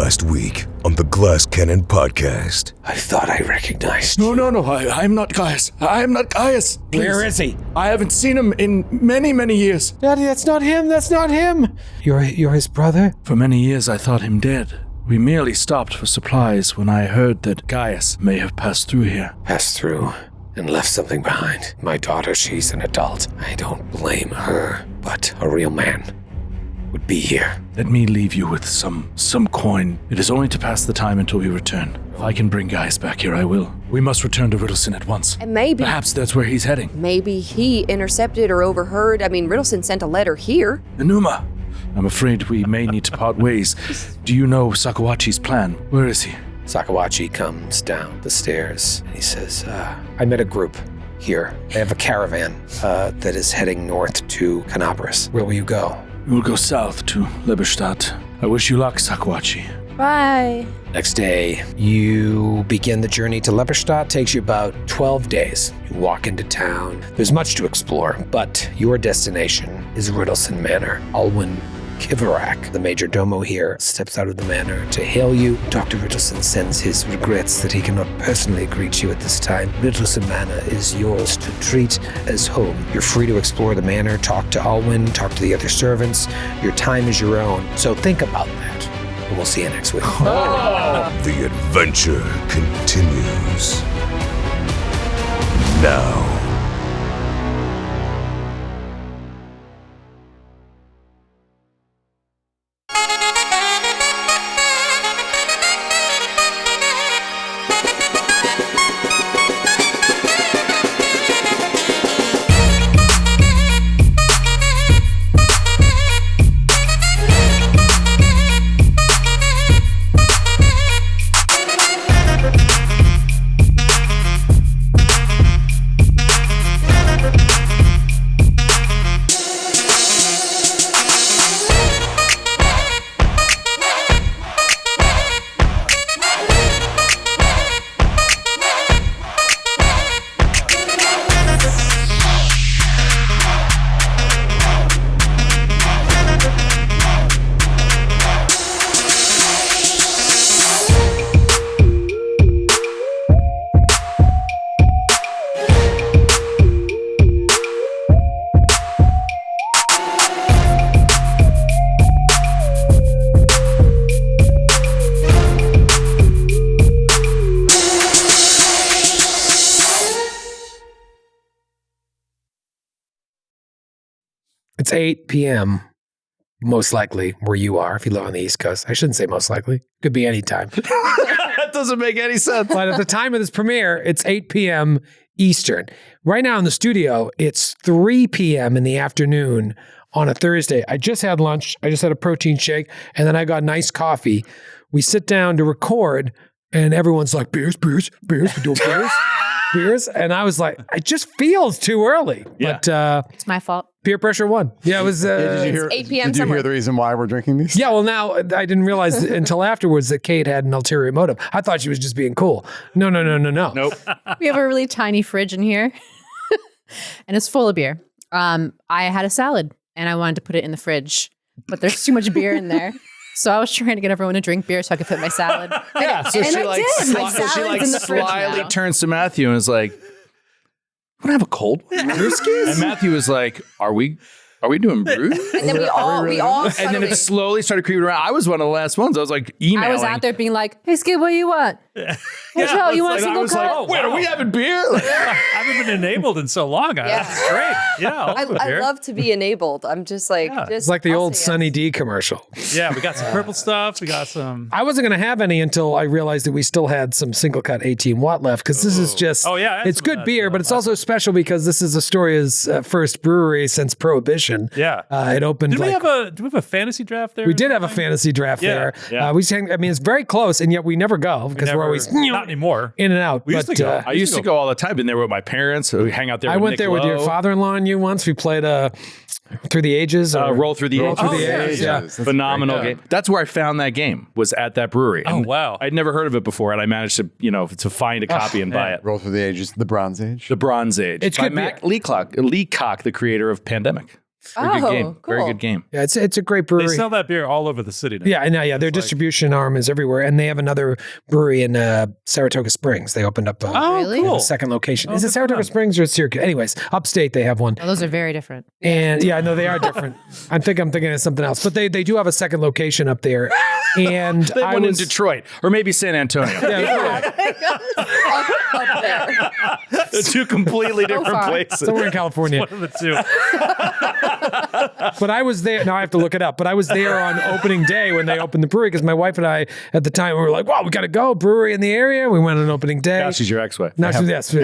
last week on the Glass Cannon Podcast. I thought I recognized you. No, I'm not Gaius. I am not Gaius. Please. Where is he? I haven't seen him in many, many years. Daddy, that's not him. That's not him. You're his brother? For many years, I thought him dead. We merely stopped for supplies when I heard that Gaius may have passed through here. Passed through and left something behind. My daughter, she's an adult. I don't blame her, but a real man would be here. Let me leave you with some coin. It is only to pass the time until we return. If I can bring Gaius back here, I will. We must return to Ritalson at once. And maybe... Perhaps that's where he's heading. Maybe he intercepted or overheard. I mean, Ritalson sent a letter here. Enuma, I'm afraid we may need to part ways. Do you know Sakawachi's plan? Where is he? Sakawachi comes down the stairs and he says, I met a group here. They have a caravan that is heading north to Canabras. Where will you go? We will go south to Leberstadt. I wish you luck, Sakawachi. Bye. Next day, you begin the journey to Leberstadt. Takes you about 12 days. You walk into town. There's much to explore, but your destination is Ritalson Manor. Alwyn Kivarak, the major domo here, steps out of the manor to hail you. Dr. Ritalson sends his regrets that he cannot personally greet you at this time. Ritalson Manor is yours to treat as home. You're free to explore the manor, talk to Alwyn, talk to the other servants. Your time is your own, so think about that. And we'll see you next week. The adventure continues now. It's 8 p.m., most likely, where you are, if you live on the East Coast. I shouldn't say most likely. Could be any time. That doesn't make any sense. But at the time of this premiere, it's 8 p.m. Eastern. Right now in the studio, it's 3 p.m. in the afternoon on a Thursday. I just had lunch. I just had a protein shake, and then I got nice coffee. We sit down to record, and everyone's like, beers, we're doing beers. And I was like, it just feels too early. Yeah. But it's my fault. Peer pressure won. Yeah, it was... Did you hear, 8 p.m. Did you hear the reason why we're drinking these? Yeah, well, now I didn't realize until afterwards that Kate had an ulterior motive. I thought she was just being cool. No. Nope. We have a really tiny fridge in here, and it's full of beer. I had a salad, and I wanted to put it in the fridge, but there's too much beer in there. So I was trying to get everyone to drink beer so I could fit my salad. Yeah, so and she I like, did. My salad's in the fridge slyly now. turns to Matthew and is like, "Want to have a cold one?" And Matthew is like, "Are we doing brew?" And then we all And then it slowly started creeping around. I was one of the last ones. I was like emailing. I was out there being like, "Hey, Skid, what do you want? Hey, Joe, you want a single cup?" Wait, are we having beer? I haven't been enabled in so long. That's great. Yeah, I love to be enabled. I'm just like, It's like the old Sunny D commercial. Yeah, we got some purple stuff. We got some. I wasn't going to have any until I realized that we still had some single cut 18 watt left because this is just, it's good beer, but it's also special because this is Astoria's first brewery since Prohibition. Yeah. It opened Do we have a fantasy draft there? We did have a fantasy draft there. Yeah. It's very close, and yet we never go because we're always not anymore. In and out. We used to go. I used to go all the time. Been there with my parents. We hang out there. I with went Nick there with your Lowe. father-in-law and you once. We played Through the Ages. Roll Through the Ages. Yeah. Phenomenal game. That's where I found that game, was at that brewery. Oh, And wow. I'd never heard of it before, and I managed to find a copy and buy it. Roll Through the Ages, the Bronze Age. The Bronze Age. It's by good Mac Leacock, the creator of Pandemic. Very good game. cool. Very good game. Yeah, it's a great They brewery. sell that beer all over the city now. Yeah, I know. Yeah, their It's like- distribution arm is everywhere, and they have another brewery in Saratoga Springs. They opened up Oh, Really? cool. a second location. Oh, Is it good for Saratoga them. Springs or Syracuse? Anyways, upstate they have one. Oh, those are very different. And yeah, no, they are different. I'm thinking of something else, but they do have a second location up there. And They I went was in Detroit or maybe San Antonio. yeah, Up there. They're two completely different far. places. somewhere in California. One of the two. But I was there. Now I have to look it up. But I was there on opening day when they opened the brewery because my wife and I at the time we were like, "Wow, we got to go brewery in the area." We went on opening day. Now she's your ex-wife. Now she's yes. We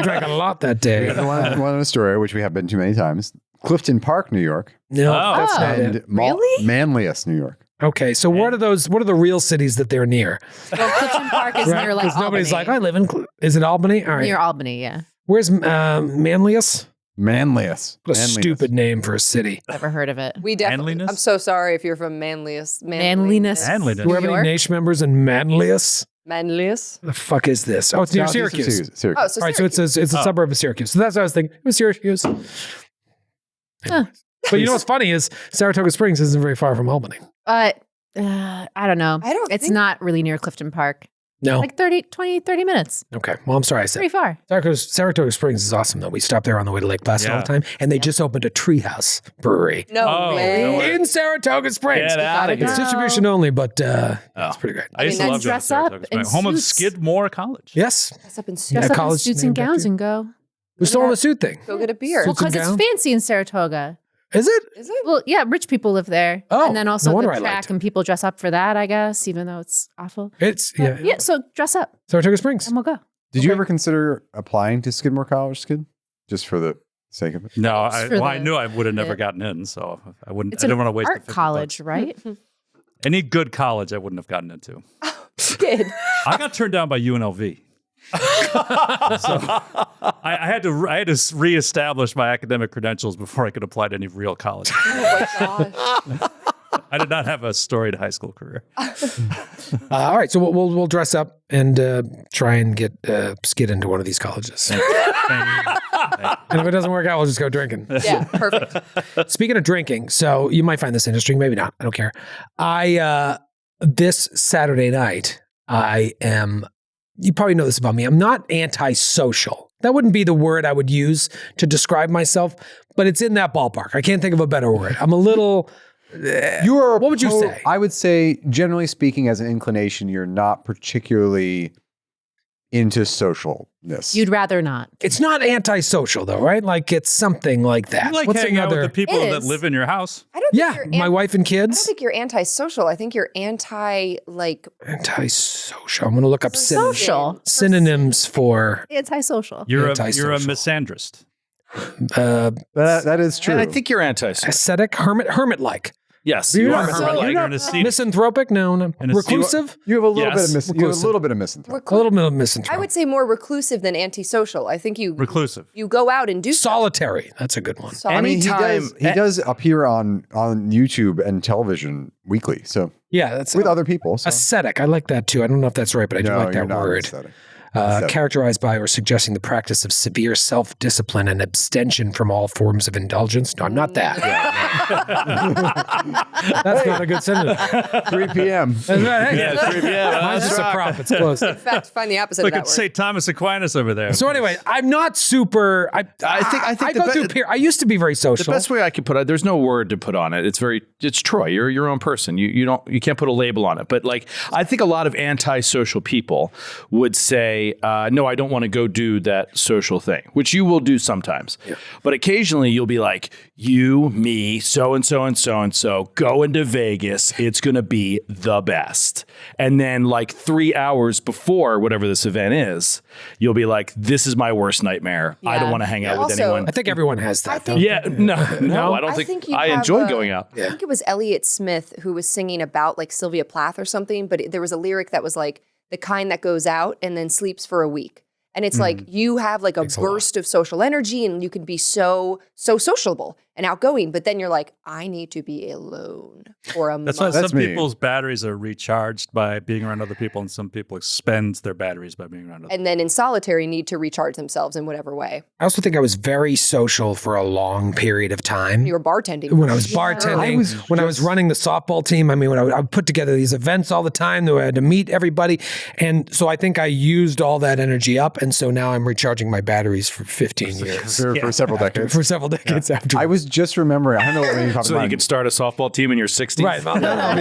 drank a lot that day. One Astoria, which we have been to many times. Clifton Park, New York, No, Oh. that's not and it. Really? Manlius, New York. Okay, so what are those? What are the real cities that they're near? Well, Clifton Park is near like Because nobody's like, Albany. I live in. Is it Albany? All right. Near Albany, yeah. Where's Manlius? Manlius. What a Manlius. stupid name for a city. Never heard of it. We definitely. Manliness? I'm so sorry if you're from Manlius. Manliness. Manliness. Do we have any York? Naish members in Manlius? Manlius. What the fuck is this? Oh, it's near Southeast of Syracuse. Syracuse. Oh, so All right, so it's a suburb of Syracuse. So that's what I was thinking. It was Syracuse. Huh. But you know what's funny is Saratoga Springs isn't very far from Albany. I don't know. I don't It's think- not really near Clifton Park. No. Like 30 minutes. Okay. Well, I'm sorry I said. Pretty far. Saratoga Springs is awesome though. We stop there on the way to Lake Placid all Yeah. the time, and they just opened a Treehouse Brewery No Oh, way. no way. in Saratoga Springs. Get out of Gotta It's go. distribution only, but Oh. it's pretty great. I used mean, to that's love going to dress up Saratoga in Springs. Home of suits. Skidmore College. Yes. Dress up in suits. Dress Yeah, up in college suits named and after gowns you. and go. We're still on the suit thing. Go get a beer. Well, Suits and because it's gowns? fancy in Saratoga. Is it? Is it? Well, yeah, rich people live there. Oh, and then also no the wonder I track liked it. and people dress up for that, I guess, even though it's awful. It's But yeah, so dress up Saratoga Springs. and we'll go. Did you ever consider applying to Skidmore College, Skid? Just for the sake of it? No, for I the- knew I would have never the- gotten in, so I wouldn't. It's I an didn't want to waste the art 50 college, bucks. right? Any good college, I wouldn't have gotten into. Kid. I got turned down by UNLV. So I had to reestablish my academic credentials before I could apply to any real college. Oh my gosh. I did not have a storied high school career. All right, so we'll dress up and try and get Skid into one of these colleges. And if it doesn't work out, we'll just go drinking. Yeah, perfect. Speaking of drinking, so you might find this interesting, maybe not. I don't care. This Saturday night, I am. You probably know this about me. I'm not antisocial. That wouldn't be the word I would use to describe myself, but it's in that ballpark. I can't think of a better word. I'm a little. What would you say? I would say, generally speaking, as an inclination, you're not particularly into socialness. You'd rather not. It's not antisocial though, right? Like it's something like that. You like hanging out with the people It that is. live in your house. I don't think Yeah, you're my wife and I don't kids. think you're antisocial. I think you're anti like Antisocial. I'm going to look up Social. synonyms for. Antisocial. You're a Antisocial. misandrist. That is true. And I think you're anti-social. Ascetic, hermit-like. Yes, You're you not are. hermit-like. Like You're you're not in a seat. misanthropic? No. And a Reclusive? you have a little Yes. bit of you have a little bit of misanthrope. A little bit of misanthrope. I would say more reclusive than antisocial. I think you Reclusive. you go out and do Solitary. That's a good one. stuff. I mean, Anytime- he does appear on YouTube and television weekly, so Yeah, that's with other people. So. ascetic. I like that too. I don't know if that's right, but I do No, like you're that not word. aesthetic. Aesthetic. Characterized by or suggesting the practice of severe self-discipline and abstention from all forms of indulgence. No, I'm not that. That's not a good synonym. 3 p.m. That's right. Hey, Yeah, 3 p.m. mine's just a prop. It's close. In fact, find the opposite Look of at that word. St. Thomas Aquinas over there. So anyway, I'm not super. I think the go through. I used to be very The social. best way I could put it, there's no word to put on it. It's Troy. You're your own person. You can't put a label on it. But like, I think a lot of antisocial people would say, no, I don't want to go do that social thing, which you will do sometimes. Yeah. But occasionally you'll be like, you, me, so and so and so and so, go into Vegas. It's going to be the best. And then like 3 hours before whatever this event is, you'll be like, this is my worst nightmare. I don't Yeah. want to hang out with Also- anyone. I think everyone has that. Though. Yeah, no, I don't think you I have enjoy a- going out. I think it was Elliott Smith who was singing about like Sylvia Plath or something, but there was a lyric that was like the kind that goes out and then sleeps for a week. And it's like you have like a Takes a lot. burst of social energy and you can be so sociable. and outgoing, but then you're like, I need to be alone for a That's why month. some That's me. people's batteries are recharged by being around other people, and some people expend their batteries by being around other And then in solitary, need to recharge themselves in whatever way. I also think I was very social for a long period of time. You were bartending. When I was bartending, when I was running the softball team, I mean, when I would put together these events all the time, I had to meet everybody. And so I think I used all that energy up. And so now I'm recharging my batteries for 15 years. For several decades. For several decades after. I was just remembering, I don't know what made me pop in So you mind. could start a softball team in your 60s. Right. Well, that'll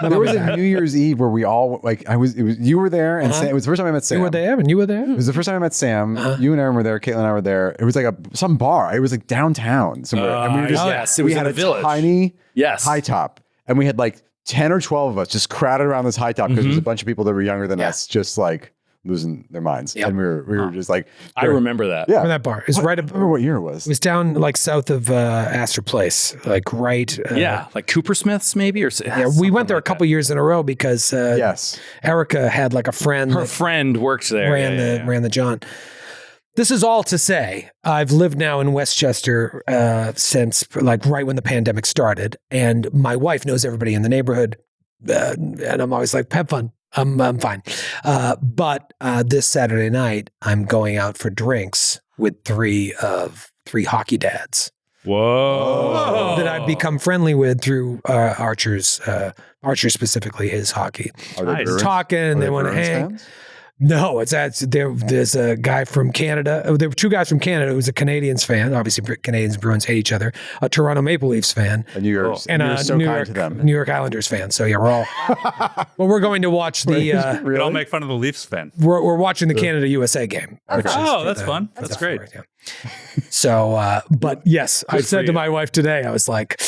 be, There was a New Year's Eve where we all, like, you were there, and Sam, it was the first time I met Sam. you were there and you were there. It was the first time I met Sam. You and Aaron were there. Caitlin and I were there. It was like some bar. It was like downtown somewhere. And we were just, yes, it was we in had the a village. tiny Yes. high top. And we had like 10 or 12 of us just crowded around this high top because there was a bunch of people that were younger than us, just like losing their minds. Yep. And we were just like, I remember that. yeah. Remember that bar? It's right I up. remember what year it was. It was down like south of Astor Place, like right. Yeah, like Coopersmiths maybe, or Yeah, we went there a couple years in a row because Yes. Erica had like a friend Her that friend worked there. ran the John. This is all to say, I've lived now in Westchester since like right when the pandemic started, and my wife knows everybody in the neighborhood, and I'm always like, have fun. I'm fine. But this Saturday night, I'm going out for drinks with three hockey dads Whoa. that I've become friendly with through Archer specifically, his hockey. Are they Nice. Bruins? Talking, Are they want to Bruins hang. fans? No, there's a guy from Canada. There were two guys from Canada who's a Canadians fan. Obviously, Canadians and Bruins hate each other. A Toronto Maple Leafs fan. And you're And so New kind York, to them. New York Islanders fan. So yeah, we're all. Well, we're going to watch the. We could all make fun of the Leafs fan. We're watching the Canada USA game. which is Oh, for that's the- fun. That's great. Yeah. So, but yes, I said to my wife today, I was like,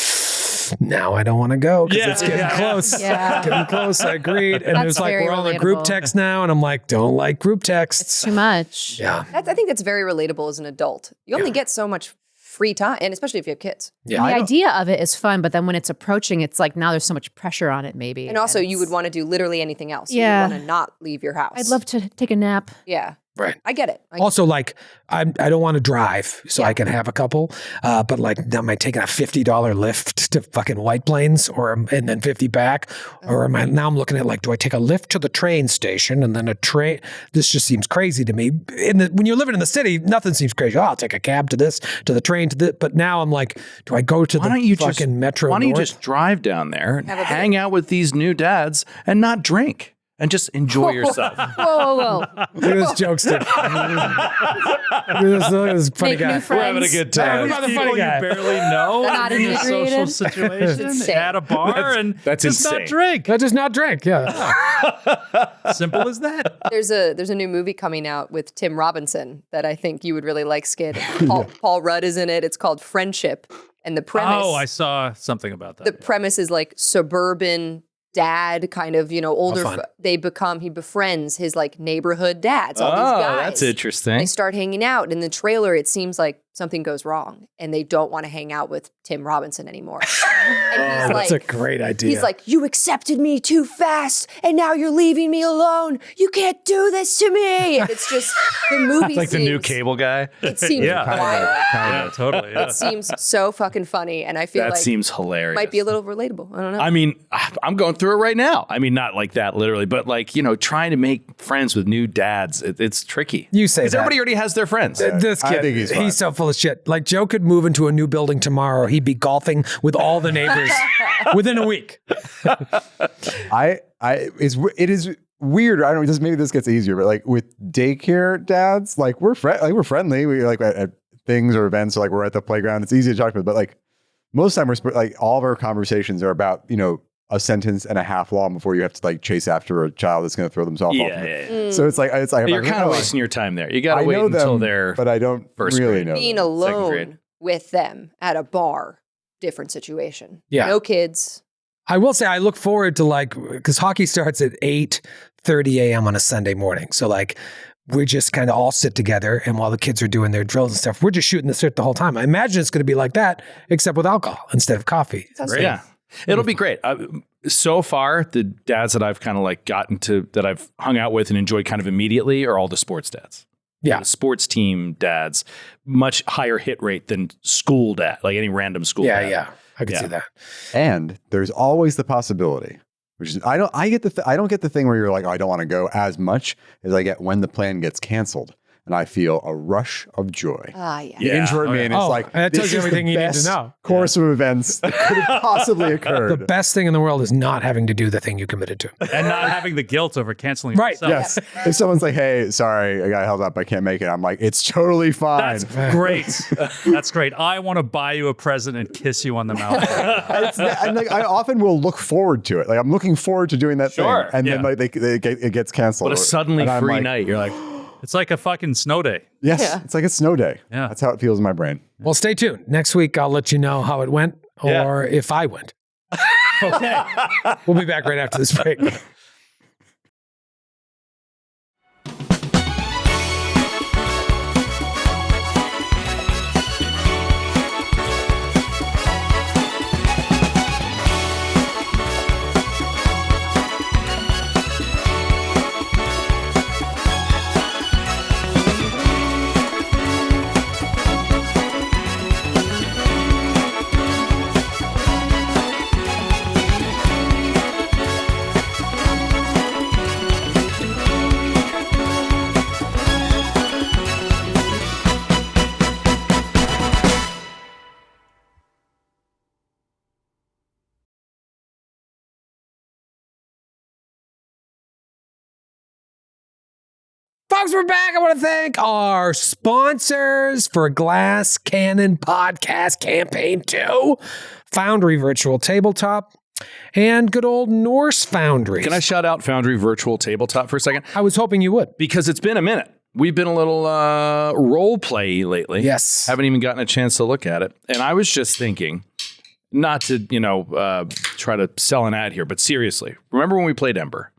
now I don't want to go because it's getting close. Yeah. Getting close. I agreed. And it That's was like, very we're on a group relatable. text now. And I'm like, don't like group texts. Too much. Yeah. I think that's very relatable as an adult. You only get so much free time, and especially if you have kids. Yeah. The idea of it is fun, but then when it's approaching, it's like now there's so much pressure on it, maybe. And also, you it's- would want to do literally anything else. Yeah. You would want to not leave your house. I'd love to take a nap. Yeah. Right. I get it. Also, like, I don't want to drive, so I can have a couple. But like, am I taking a $50 lift to fucking White Plains, and then 50 back, or am I now? I'm looking at like, do I take a lift to the train station and then a train? This just seems crazy to me. When you're living in the city, nothing seems crazy. Oh, I'll take a cab to this, to the train, to this. But now I'm like, do I go to Why don't the you fucking just Metro? Why don't you North? just drive down there and Have a hang out with these new dads and not drink and just enjoy yourself? Whoa, whoa, whoa. Look at this jokester. Look at this funny Make guy. new friends. time. What about the funny People guy? you barely know Not in a social integrated. situation insane. at a bar and that's just insane. not drink. That does not drink. Yeah. Simple as that. There's a new movie coming out with Tim Robinson that I think you would really like, Skid. Paul Rudd is in it. It's called Friendship. And the premise Oh, I saw something about that. the premise is like suburban dad kind of, older. fun. He befriends his like neighborhood dads, all these Oh, guys. that's interesting. They start hanging out. In the trailer, it seems like something goes wrong and they don't want to hang out with Tim Robinson anymore. And he's That's a great idea. He's like, you accepted me too fast and now you're leaving me alone. You can't do this to me. And it's just, the movie Like the new seems- cable guy. It seems Yeah. wild. Yeah, totally. Yeah. It seems so fucking funny. And I feel That like seems hilarious. might be a little relatable. I don't know. I mean, I'm going through it right now. I mean, not like that literally, but like, trying to make friends with new dads. It's tricky. You say Because that. everybody already has their friends. This I kid, think he's fun. so full of shit. Like Joe could move into a new building tomorrow. He'd be golfing with all the neighbors within a week. It is weird. I don't know. Maybe this gets easier, but like with daycare dads, like we're friendly. We like at things or events, or like we're at the playground. It's easy to talk about, but like most of the time like all of our conversations are about a sentence and a half long before you have to like chase after a child that's going to throw themselves off. Yeah. So it's like You're kind of wasting your time there. You got to wait know until them, they're but I don't first really grade. know. Being them. Second grade. alone with them at a bar, different situation. Yeah. No kids. I will say I look forward to because hockey starts at 8:30 a.m. on a Sunday morning. So like we just kind of all sit together, and while the kids are doing their drills and stuff, we're just shooting the shit the whole time. I imagine it's going to be like that, except with alcohol instead of coffee. Yeah. It'll be great. So far, the dads that I've kind of like gotten to, that I've hung out with and enjoyed kind of immediately are all the sports dads. Yeah. Sports team dads, much higher hit rate than school dad, like any random school dad. Yeah. I can see that. And there's always the possibility, which is I don't get the thing where you're like, oh, I don't want to go as much as I get when the plan gets canceled. And I feel a rush of joy. Yeah. The introvert me, and it's like, that tells this you is everything the you need to best know. course of events that could have possibly The occurred. best thing in the world is not having to do the thing you committed to. And not having the guilt over canceling. Right, yourself. Yes. If someone's like, hey, sorry, I got held up, I can't make it. I'm like, it's totally fine. That's great. That's great. I want to buy you a present and kiss you on the mouth. And like, I often will look forward to it. Like I'm looking forward to doing that Sure. thing. And then Yeah. like it gets canceled. But a suddenly And I'm free like, night, you're like, It's like a fucking snow day. Yes. Yeah. It's like a snow day. Yeah. That's how it feels in my brain. Well, stay tuned. Next week, I'll let you know how it went or if I went. okay. We'll be back right after this break. Folks, we're back. I want to thank our sponsors for Glass Cannon Podcast Campaign 2, Foundry Virtual Tabletop, and good old Norse Foundry. Can I shout out Foundry Virtual Tabletop for a second? I was hoping you would. Because it's been a minute. We've been a little role play lately. Yes. Haven't even gotten a chance to look at it. And I was just thinking, not to, try to sell an ad here, but seriously, remember when we played Ember?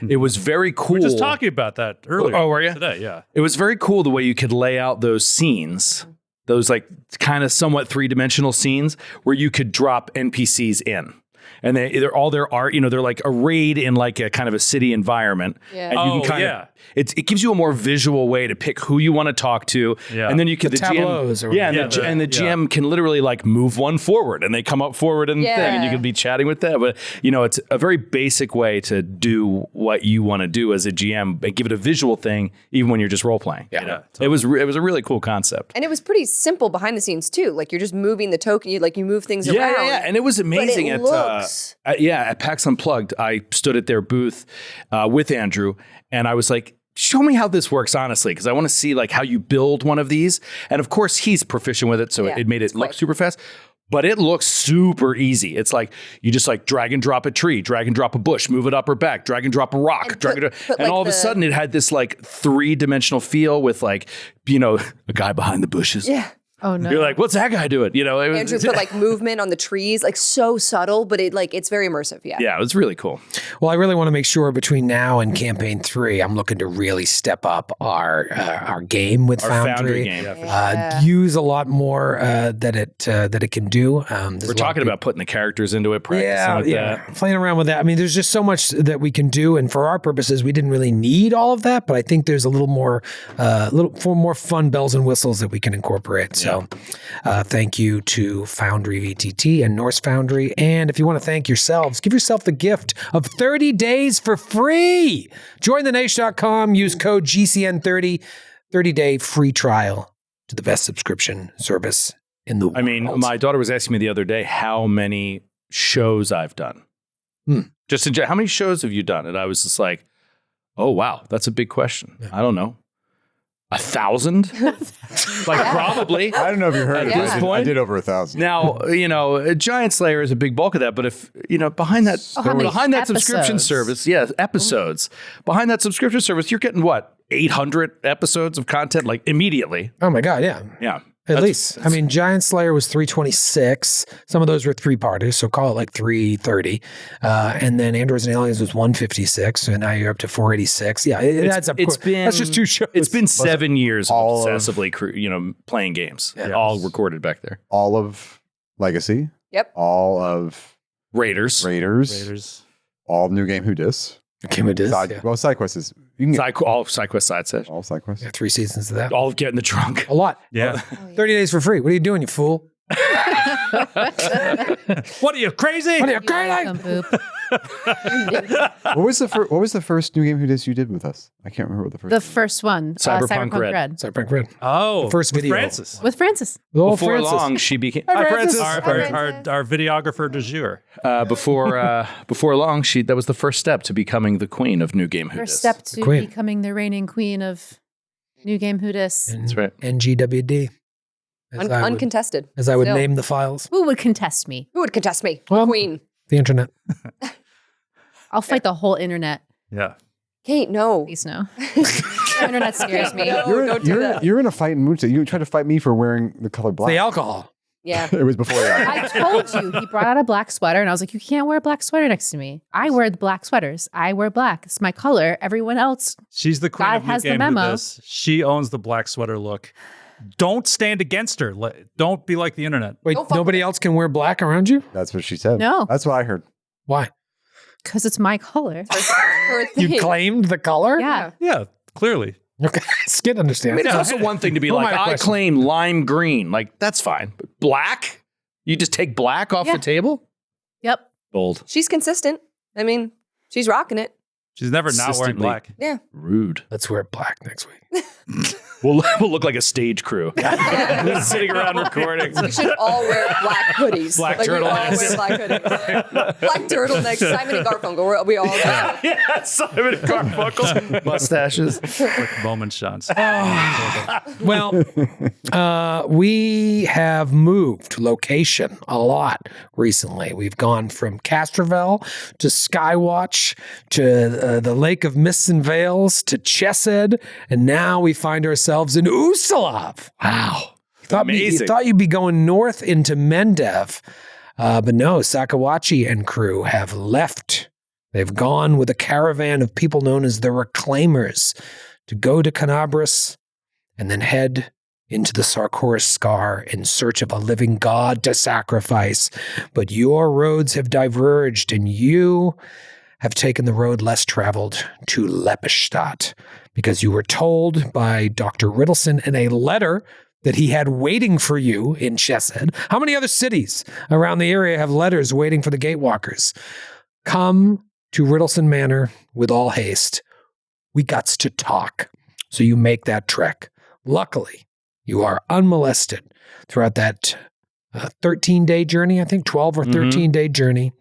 It was very cool. We were just talking about that earlier. Oh, were you? Today, yeah. It was very cool the way you could lay out those scenes, those like kind of somewhat three-dimensional scenes where you could drop NPCs in. And they're all their art, they're like arrayed in like a kind of a city environment. Yeah. And you can kind of, it gives you a more visual way to pick who you want to talk to. Yeah. And then you can, the tableaus GM, or and the GM can literally like move one forward and they come up forward and thing and you can be chatting with them. But, it's a very basic way to do what you want to do as a GM and give it a visual thing, even when you're just role playing. Yeah, totally. It was a really cool concept. And it was pretty simple behind the scenes too. Like you're just moving the token, you move things around. Yeah, and it was amazing But it looks... at PAX Unplugged. I stood at their booth with Andrew, and I was like, "Show me how this works, honestly, because I want to see like how you build one of these." And of course, he's proficient with it, so it made it look super fast. But it looks super easy. It's like you just like drag and drop a tree, drag and drop a bush, move it up or back, drag and drop a rock, and all of a sudden it had this like 3-dimensional feel with like a guy behind the bushes. Yeah. Oh no. You're like, what's that guy doing? Andrew put like movement on the trees, like so subtle, but it's very immersive. Yeah. Yeah, it was really cool. Well, I really want to make sure between now and campaign 3, I'm looking to really step up our game with Our Foundry. game. Use a lot more that it can do. We're talking about putting the characters into it, practicing with that. Playing around with that. I mean, there's just so much that we can do, and for our purposes, we didn't really need all of that. But I think there's a little more fun bells and whistles that we can incorporate. So, thank you to Foundry VTT and Norse Foundry. And if you want to thank yourselves, give yourself the gift of 30 days for free. Join thenaish.com. Use code GCN30. 30-day free trial to the best subscription service in the world. I mean, my daughter was asking me the other day how many shows I've done. Just how many shows have you done? And I was just like, oh, wow, that's a big question. I don't know. 1,000? Probably. I don't know if you heard it. At this But point? I did over 1,000. Now, Giant Slayer is a big bulk of that, but if, behind that subscription episodes? service, episodes. Behind that subscription service, you're getting what? 800 episodes of content like immediately. Oh my God, yeah. Yeah. At least. I mean, Giant Slayer was 326. Some of those were 3-parters, so call it like 330. And then Androids and Aliens was 156. So now you're up to 486. Yeah, it adds up. That's just 2 shows. It's been 7 years of all of- obsessively, playing games, all recorded back there. All of Legacy. Yep. All of Raiders. Raiders. All of New Game Who Dis. Okay, we did. Well, side quests is you can get All side quest side set. all side quests. 3 seasons of that. All get in the trunk. A lot. Yeah. 30 days for free. What are you doing, you fool? What are you, crazy? What are you crazy? Come poop. What was the first new game you did with us? I can't remember what the first. The first one, Cyberpunk Red. Cyberpunk Red. Oh, The first with video. Francis. With Francis. Oh, Before Francis. long, she became Hi, Francis. Our videographer du jour. before long, that was the first step to becoming the queen of New Game Who First Dis. step to queen. becoming the reigning queen of New Game Who Dis. That's right. NGWD. Uncontested. As I would Still. name the files. Who would contest me? Who would contest me? Well, Queen. The internet. I'll fight the whole internet. Yeah. Kate, no. Please no. The internet scares me. No, don't do that. You're in a fight in mood. You tried to fight me for wearing the color black. The alcohol. Yeah. It was before that. I told you. He brought out a black sweater, and I was like, you can't wear a black sweater next to me. I wear the black sweaters. I wear black. It's my color. Everyone else. She's the queen God of New has the Game Who memo. Dis. She owns the black sweater look. Don't stand against her. Don't be like the internet. Wait, Don't fuck nobody with else can wear black around you? That's what she said. No. That's what I heard. Why? Because it's my color. Her You thing. claimed the color? Yeah. Yeah, clearly. Okay. Skid I understands. mean, it's also one thing to be Who am like, I to I question? claim lime green. Like, that's fine. But black? You just take black off Yeah. the table? Yep. Bold. She's consistent. I mean, she's rocking it. She's never not wearing Consistently. black. Yeah. Rude. Let's wear black next week. We'll look like a stage crew. Just sitting around recording. We should all wear black hoodies. Black We all turtlenecks. wear black hoodies. Black turtlenecks. Simon and Garfunkel. We all do. Yeah, Simon and Garfunkel. Mustaches. Like Bowman shots. Well, we have moved location a lot recently. We've gone from Castrovel to Skywatch to the Lake of Mists and Veils to Chesed, and now we find ourselves in Usalov. Wow. You Amazing. thought you'd be going north into Mendev, but no, Sakawachi and crew have left. They've gone with a caravan of people known as the Reclaimers to go to Canabras and then head into the Sarkoris Scar in search of a living god to sacrifice. But your roads have diverged, and you have taken the road less traveled to Lepestadt because you were told by Dr. Ritalson in a letter that he had waiting for you in Chesed. How many other cities around the area have letters waiting for the Gatewalkers? Come to Ritalson Manor with all haste. We gots to talk. So you make that trek. Luckily, you are unmolested throughout that 13-day journey, I think 12 or 13-day journey.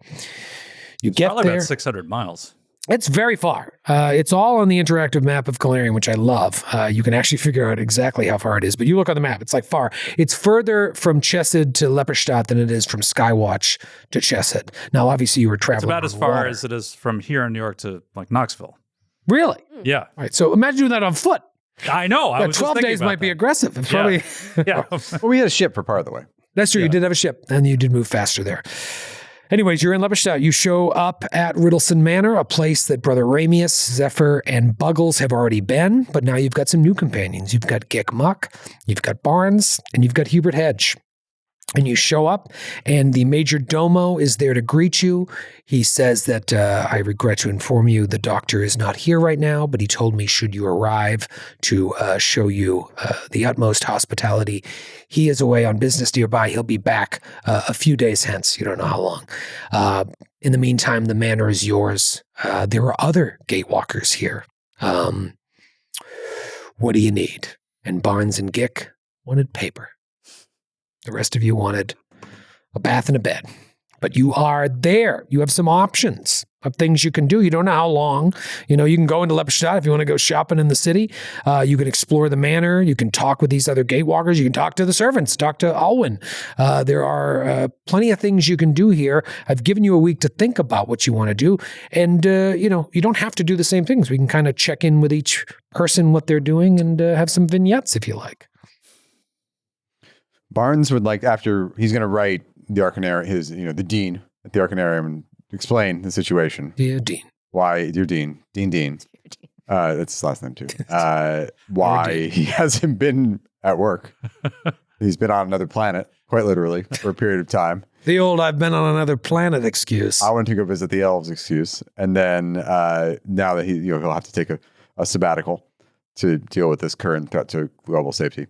You get Probably there. about 600 miles. It's very far. It's all on the interactive map of Calarian, which I love. You can actually figure out exactly how far it is, but you look on the map, it's like far. It's further from Chesed to Lepestadt than it is from Skywatch to Chesed. Now, obviously, you were It's traveling about as on far water. as it is from here in New York to like Knoxville. Really? Yeah. All right, so imagine doing that on foot. I know. I Yeah, was just 12 thinking days about might be that. aggressive. It's probably Yeah. Well, we had a ship for part of the way. That's true. You did have a ship, and you did move faster there. Anyways, you're in Lepestadt. You show up at Ritalson Manor, a place that Brother Ramius, Zephyr, and Buggles have already been, but now you've got some new companions. You've got Gick Muck, you've got Barnes, and you've got Hubert Hedge. And you show up, and the Major Domo is there to greet you. He says that, I regret to inform you, the doctor is not here right now, but he told me should you arrive to show you the utmost hospitality. He is away on business nearby. He'll be back a few days hence. You don't know how long. In the meantime, the manor is yours. There are other Gatewalkers here. What do you need? And Barnes and Gick wanted paper. The rest of you wanted a bath and a bed. But you are there. You have some options of things you can do. You don't know how long. You know, you can go into Lepestadt if you want to go shopping in the city. You can explore the manor. You can talk with these other Gatewalkers. You can talk to the servants, talk to Alwyn. There are plenty of things you can do here. I've given you a week to think about what you want to do. And, you know, you don't have to do the same things. We can kind of check in with each person, what they're doing, and have some vignettes if you like. Barnes would like, after he's going to write the Arcanarium, the dean at the Arcanarium, and explain the situation. Dear Dean. Why, dear Dean. That's his last name too. Why he hasn't been at work. He's been on another planet. quite literally, for a period of time. The old "I've been on another planet" excuse. I went to go visit the elves excuse. And then now that he'll have to take a sabbatical to deal with this current threat to global safety.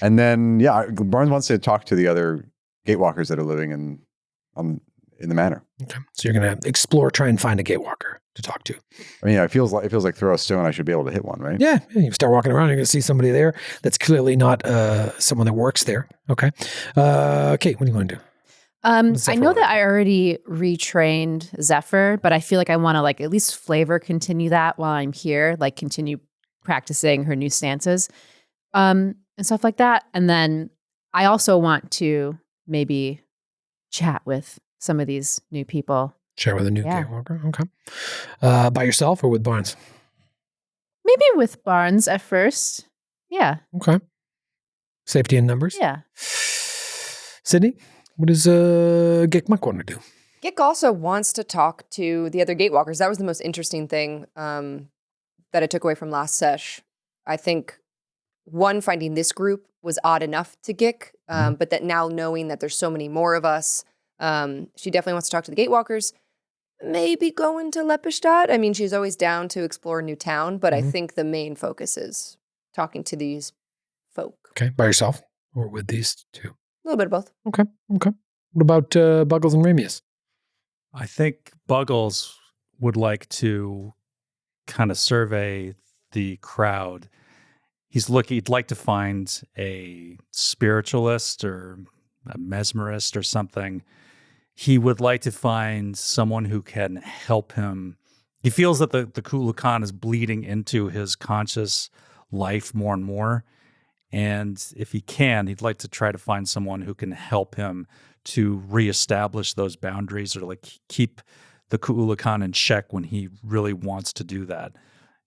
And then, Barnes wants to talk to the other Gatewalkers that are living in the manor. Okay. So you're going to explore, try and find a Gatewalker to talk to. I mean, it feels like throw a stone, I should be able to hit one, right? Yeah. You start walking around, you're going to see somebody there that's clearly not someone that works there. Okay. Kate, what do you want to do? I know that I already retrained Zephyr, but I feel like I want to like at least flavor continue that while I'm here, like continue practicing her new stances and stuff like that. And then I also want to maybe chat with some of these new people. Share with a new Gatewalker. Okay. By yourself or with Barnes? Maybe with Barnes at first. Yeah. Okay. Safety in numbers? Yeah. Sydney, what does Gik Muck want to do? Gik also wants to talk to the other Gatewalkers. That was the most interesting thing that I took away from last sesh. I think, one, finding this group was odd enough to Gik, but that now knowing that there's so many more of us, she definitely wants to talk to the Gatewalkers. Maybe go into Lepidstadt. I mean, she's always down to explore a new town, but I think the main focus is talking to these folk. Okay. By yourself or with these two? A little bit of both. Okay. What about Buggles and Ramius? I think Buggles would like to kind of survey the crowd. He'd like to find a spiritualist or a mesmerist or something. He would like to find someone who can help him. He feels that the Kulakan is bleeding into his conscious life more and more. And if he can, he'd like to try to find someone who can help him to reestablish those boundaries or like keep the Kulakan in check when he really wants to do that.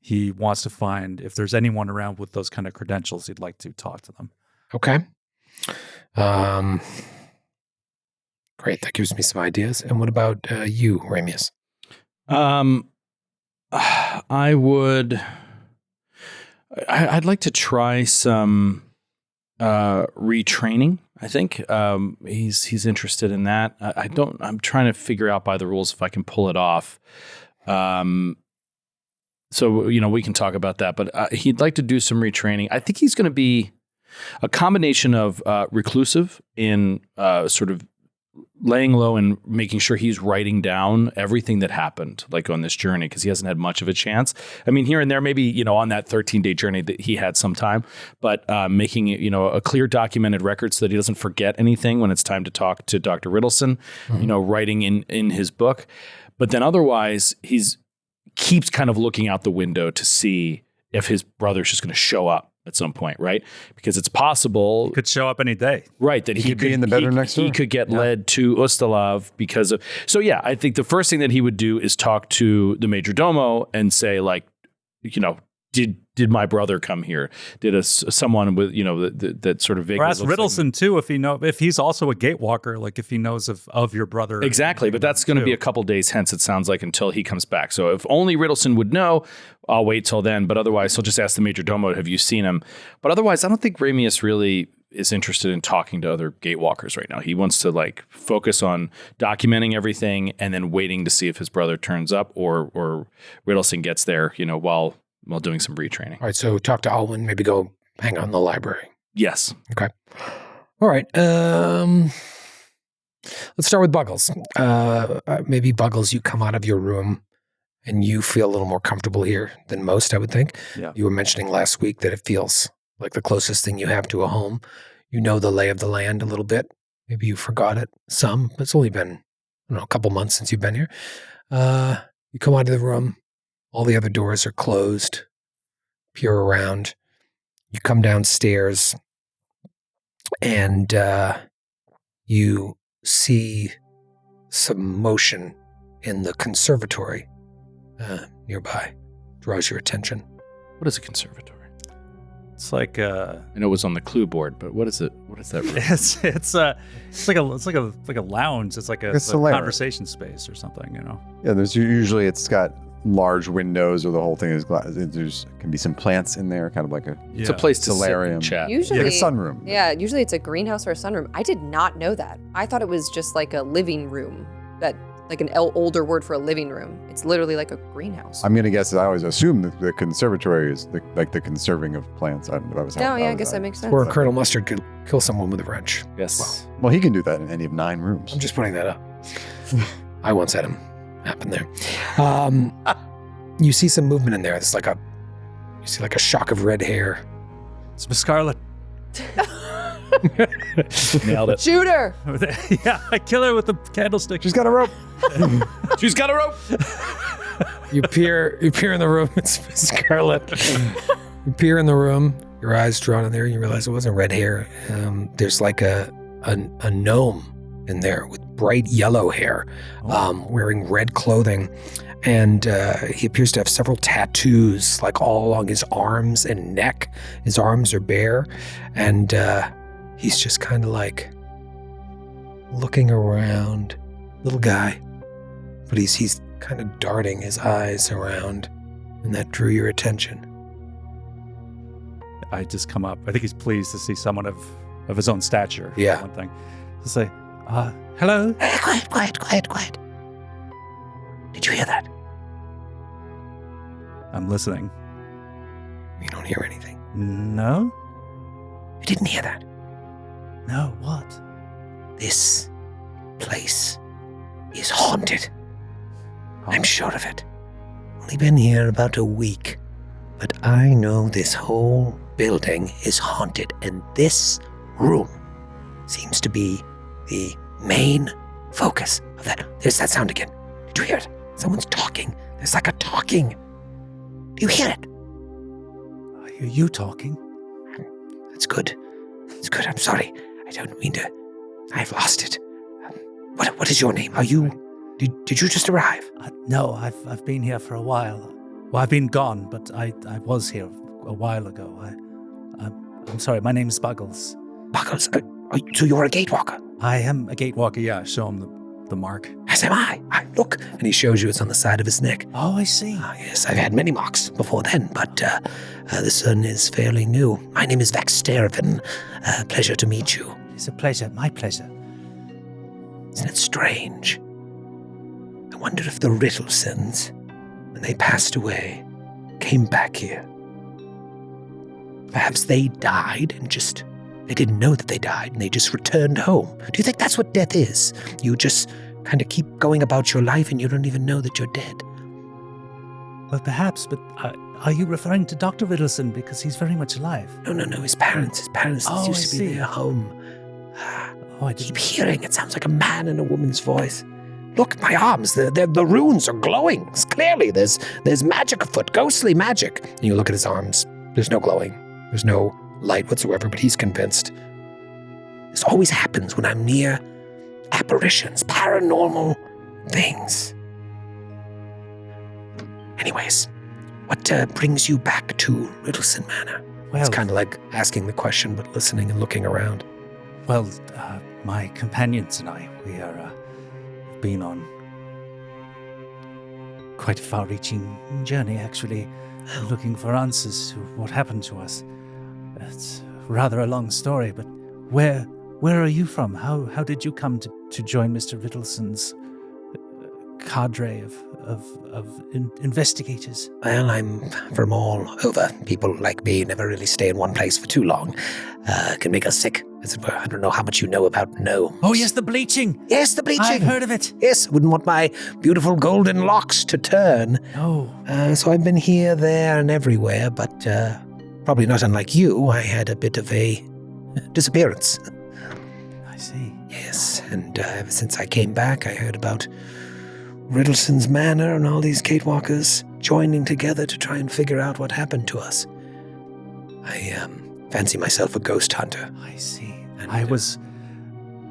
He wants to find, if there's anyone around with those kind of credentials, he'd like to talk to them. Okay. Great. That gives me some ideas. And what about you, Ramius? I'd like to try some retraining. I think he's interested in that. I'm trying to figure out by the rules if I can pull it off. So we can talk about that. But he'd like to do some retraining. I think he's going to be a combination of reclusive in sort of laying low and making sure he's writing down everything that happened, like on this journey, because he hasn't had much of a chance. I mean, here and there, maybe, on that 13-day journey that he had some time, but making it, a clear documented record so that he doesn't forget anything when it's time to talk to Dr. Ritalson, writing in his book. But then otherwise, keeps kind of looking out the window to see if his brother's just going to show up at some point, right? Because it's possible. He could show up any day. Right. That he could be in the bedroom next door. He could get led to Ustalav because of. So, yeah, I think the first thing that he would do is talk to the Major Domo and say, like, did my brother come here? Did someone with, that sort of vaguely. Or ask Ritalson, too, if he's also a Gatewalker, like if he knows of your brother. Exactly. But that's going to be a couple days hence, it sounds like, until he comes back. So if only Ritalson would know, I'll wait till then. But otherwise, he'll just ask the Major Domo, have you seen him? But otherwise, I don't think Ramius really is interested in talking to other Gatewalkers right now. He wants to focus on documenting everything and then waiting to see if his brother turns up or Ritalson gets there, while doing some retraining. All right, so talk to Alwyn, maybe go hang out in the library. Yes. Okay. All right. Let's start with Buggles. Maybe Buggles, you come out of your room and you feel a little more comfortable here than most, I would think. Yeah. You were mentioning last week that it feels like the closest thing you have to a home. You know the lay of the land a little bit. Maybe you forgot it some, but it's only been, a couple months since you've been here. You come out of the room. All the other doors are closed, peer around. You come downstairs and you see some motion in the conservatory nearby. Draws your attention. What is a conservatory? It's like I know it was on the clue board, but what is it? What is that? It's like a lounge. It's like a Solera. conversation space or something, Yeah, there's usually it's got large windows or the whole thing is glass. There's can be some plants in there, kind of like a It's a place to sit solarium. and chat. Usually, like a sunroom. Yeah, usually it's a greenhouse or a sunroom. I did not know that. I thought it was just like a living room, that like an older word for a living room. It's literally like a greenhouse. I'm gonna guess. I always assume that the conservatory is like the conserving of plants. I don't know if that was how. No, yeah, I guess that makes sense. Or Colonel Mustard could kill someone with a wrench. Yes. Well, he can do that in any of 9 rooms. I'm just putting that up. I once had him happen there. You see some movement in there. It's like you see like a shock of red hair. It's Miss Scarlet. Nailed it. Shoot her! Yeah, I kill her with the candlestick. She's got a rope. She's got a rope. You peer in the room. It's Miss Scarlet. You peer in the room. Your eyes drawn in there. And you realize it wasn't red hair. There's like a gnome in there with bright yellow hair, wearing red clothing. And he appears to have several tattoos, like all along his arms and neck. His arms are bare. And he's just kind of like looking around. Little guy. But he's kind of darting his eyes around. And that drew your attention. I just come up. I think he's pleased to see someone of his own stature. Yeah. For one thing. To say, hello? Quiet. Did you hear that? I'm listening. You don't hear anything. No? You didn't hear that? No, what? This place is haunted. I'm sure of it. Only been here about a week, but I know this whole building is haunted, and this room seems to be the main focus of that. There's that sound again. Did you hear it? Someone's talking. There's like a talking. Do you hear it? I hear you talking. That's good. It's good. I'm sorry. I don't mean to. I've lost it. What is your name? Are you? Did you just arrive? No, I've been here for a while. Well, I've been gone, but I was here a while ago. I'm sorry. My name's Buggles. Buggles. So you're a Gatewalker? I am a Gatewalker. Yeah, show him the mark. As am I. Look. And he shows you it's on the side of his neck. Oh, I see. Yes, I've had many marks before then, but this one is fairly new. My name is Vextervin. Pleasure to meet you. It's a pleasure. My pleasure. Isn't it strange? I wonder if the Ritalsons, when they passed away, came back here. Perhaps they died and they didn't know that they died and they just returned home. Do you think that's what death is? You just kind of keep going about your life and you don't even know that you're dead. Well, perhaps, but are you referring to Dr. Ritalson because he's very much alive? No. His parents Oh, used to be I see. their home. Oh, I Keep didn't. hearing. It sounds like a man and a woman's voice. Look, my arms, the runes are glowing. Clearly, there's magic afoot, ghostly magic. And you look at his arms. There's no glowing. There's no light whatsoever, but he's convinced. This always happens when I'm near apparitions, paranormal things. Anyways, what brings you back to Ritalson Manor? Well, It's kind of like asking the question, but listening and looking around. Well, my companions and I, we are been on quite a far-reaching journey, actually, looking for answers to what happened to us. It's rather a long story, but where are you from? How did you come to join Mr. Ritalson's cadre of investigators? Well, I'm from all over. People like me never really stay in one place for too long. Can make us sick, as it were. I don't know how much you know about gnomes. Oh, yes, the bleaching! Yes, the bleaching. I've heard of it. Yes, wouldn't want my beautiful golden locks to turn. Oh, So I've been here, there, and everywhere, but probably not unlike you, I had a bit of a disappearance. I see. Yes, and ever since I came back, I heard about Ritalson's Manor and all these Gatewalkers joining together to try and figure out what happened to us. I fancy myself a ghost hunter. I see. And, I was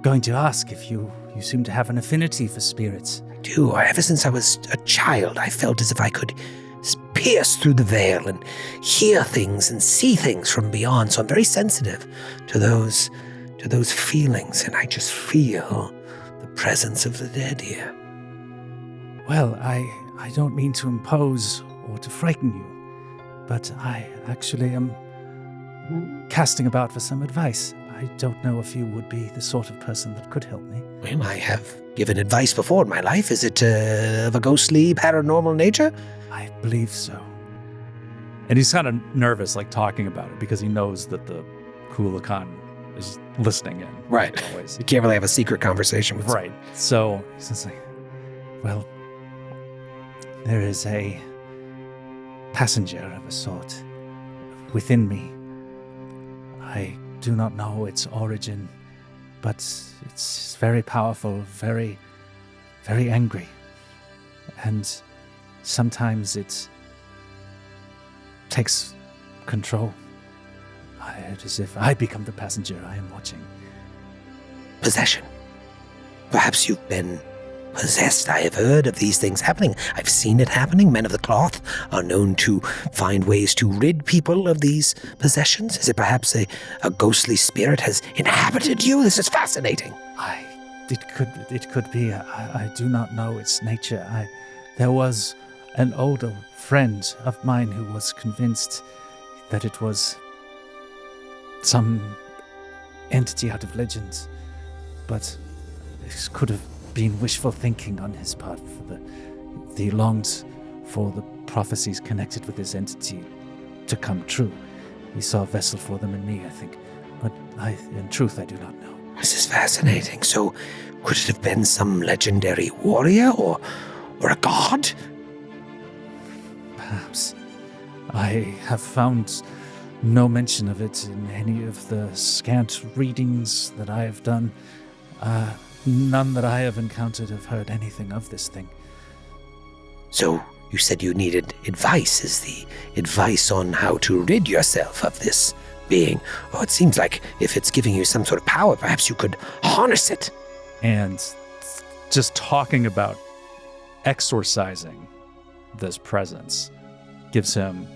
going to ask if you seem to have an affinity for spirits. I do. Ever since I was a child, I felt as if I could pierce through the veil and hear things and see things from beyond. So I'm very sensitive to those feelings, and I just feel the presence of the dead here. Well, I don't mean to impose or to frighten you, but I actually am casting about for some advice. I don't know if you would be the sort of person that could help me. Well, I have given advice before in my life. Is it of a ghostly, paranormal nature? I believe so. And he's kind of nervous, like talking about it, because he knows that the Kula Khan is listening in. Right. Always. You can't really have a secret conversation with Right. So he's just like, well, there is a passenger of a sort within me. I do not know its origin, but it's very powerful, very, very angry. And sometimes it takes control. It is if I become the passenger I am watching. possession. Perhaps you've been possessed. I have heard of these things happening. I've seen it happening. Men of the cloth are known to find ways to rid people of these possessions. Is it perhaps a ghostly spirit has inhabited you? This is fascinating. It could be. I do not know its nature. There was an older friend of mine who was convinced that it was some entity out of legend, but this could have been wishful thinking on his part. He longed for the prophecies connected with this entity to come true. He saw a vessel for them in me, I think, but in truth, I do not know. This is fascinating. So, could it have been some legendary warrior or a god? Perhaps. I have found no mention of it in any of the scant readings that I have done. None that I have encountered have heard anything of this thing. So, you said you needed advice. Is the advice on how to rid yourself of this being? Oh, it seems like if it's giving you some sort of power, perhaps you could harness it. And just talking about exorcising this presence gives him,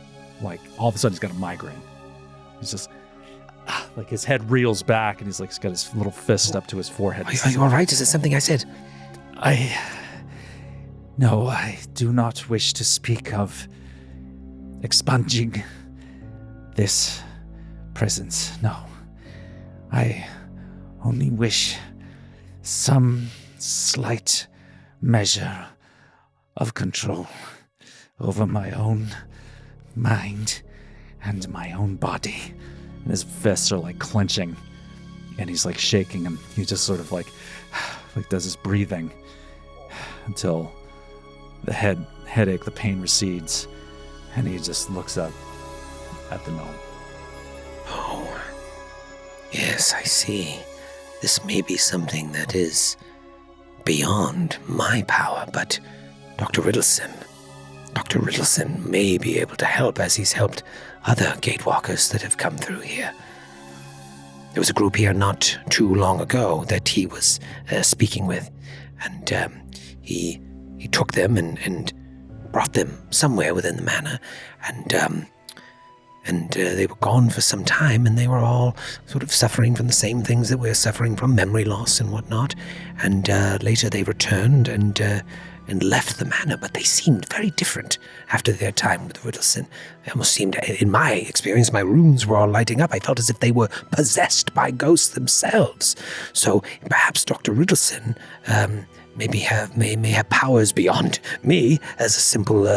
like, all of a sudden he's got a migraine. He's just, like, his head reels back and he's got his little fist up to his forehead. Are you all right? Is it something I said? No, I do not wish to speak of expunging this presence. No. I only wish some slight measure of control over my own mind and my own body. And his fists are clenching and he's shaking and he just sort of does his breathing until the headache, the pain recedes, and he just looks up at the gnome. Oh, yes, I see. This may be something that is beyond my power, but Dr. Ritalson may be able to help, as he's helped other Gatewalkers that have come through here. There was a group here not too long ago that he was speaking with, and he took them and brought them somewhere within the manor, and they were gone for some time, and they were all sort of suffering from the same things that we're suffering from, memory loss and whatnot. And later they returned and left the manor, but they seemed very different after their time with Ritalson. They almost seemed, in my experience, my runes were all lighting up. I felt as if they were possessed by ghosts themselves. So perhaps Dr. Ritalson may have powers beyond me as a simple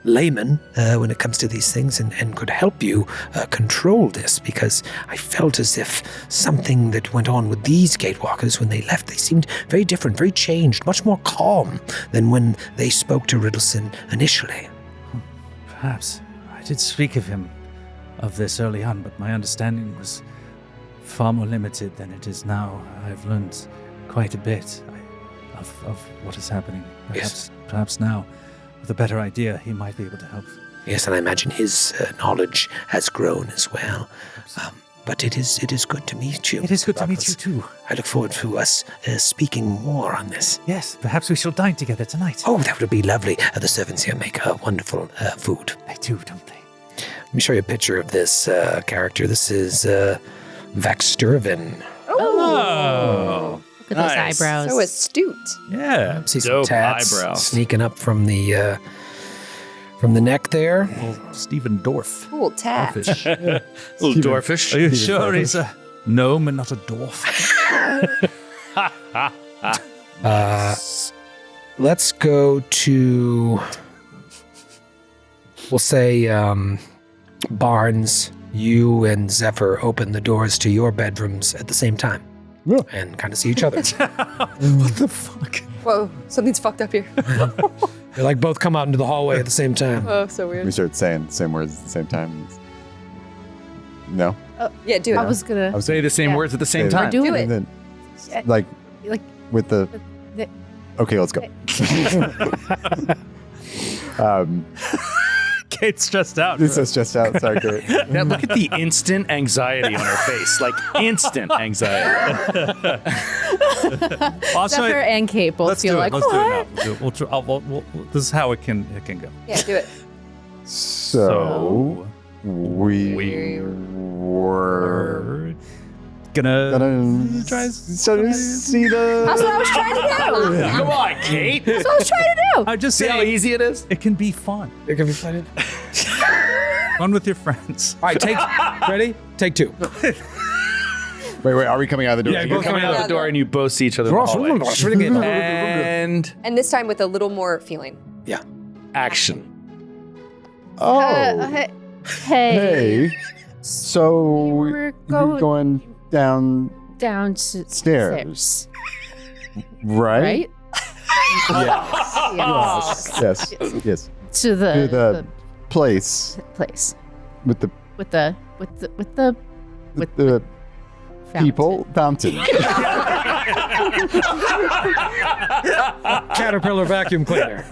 layman when it comes to these things, and could help you control this, because I felt as if something that went on with these Gatewalkers when they left, they seemed very different, very changed, much more calm than when they spoke to Ritalson initially. Perhaps. I did speak of this early on, but my understanding was far more limited than it is now. I've learned quite a bit of what is happening. Perhaps now, with a better idea, he might be able to help. Yes, and I imagine his knowledge has grown as well. But it is good to meet you. It is good to meet you too. I look forward to us speaking more on this. Yes, perhaps we shall dine together tonight. Oh, that would be lovely. The servants here make wonderful food. They do, don't they? Let me show you a picture of this character. This is Vaxtervin. Oh. at those Nice. eyebrows. So astute. Yeah. See some Dope tats eyebrows. sneaking up from the neck there. Stephen Dorff. Cool tat. Dwarfish. Little dwarfish. Are you sure he's a gnome and not a dwarf? Let's go to, we'll say, Barnes. You and Zephyr open the doors to your bedrooms at the same time. Yeah. And kind of see each other. What the fuck? Whoa, something's fucked up here. They like both come out into the hallway at the same time. Oh, so weird. We start saying the same words at the same time. No? Yeah, do it. I was gonna. Say the same Yeah. words at the same Say time. Do it. And then, like, Like with the... the- Okay, let's go. Kate's stressed out. It's so stressed out. Sorry, Kate. Now look at the instant anxiety on her face. Like instant anxiety. Also, Zephyr and Kate both let's feel do like, it. Let's what? do it now. This is how it can go. Yeah, do it. So, we were We're gonna try to see the... That's what I was trying to do. Come on, Kate. That's what I was trying to do. I just See how say easy it is? it can be fun. It can be funny. Fun with your friends. All right, ready? Take two. Wait, are we coming out of the door? Yeah, You're both coming out the door and you both see each other in the hallway. And And this time with a little more feeling. action. Oh, Hey. hey. So, We're we're going down, down to Stairs. right? right? Yes. To the, To the place place with the with the fountain. people fountain. Caterpillar vacuum cleaner.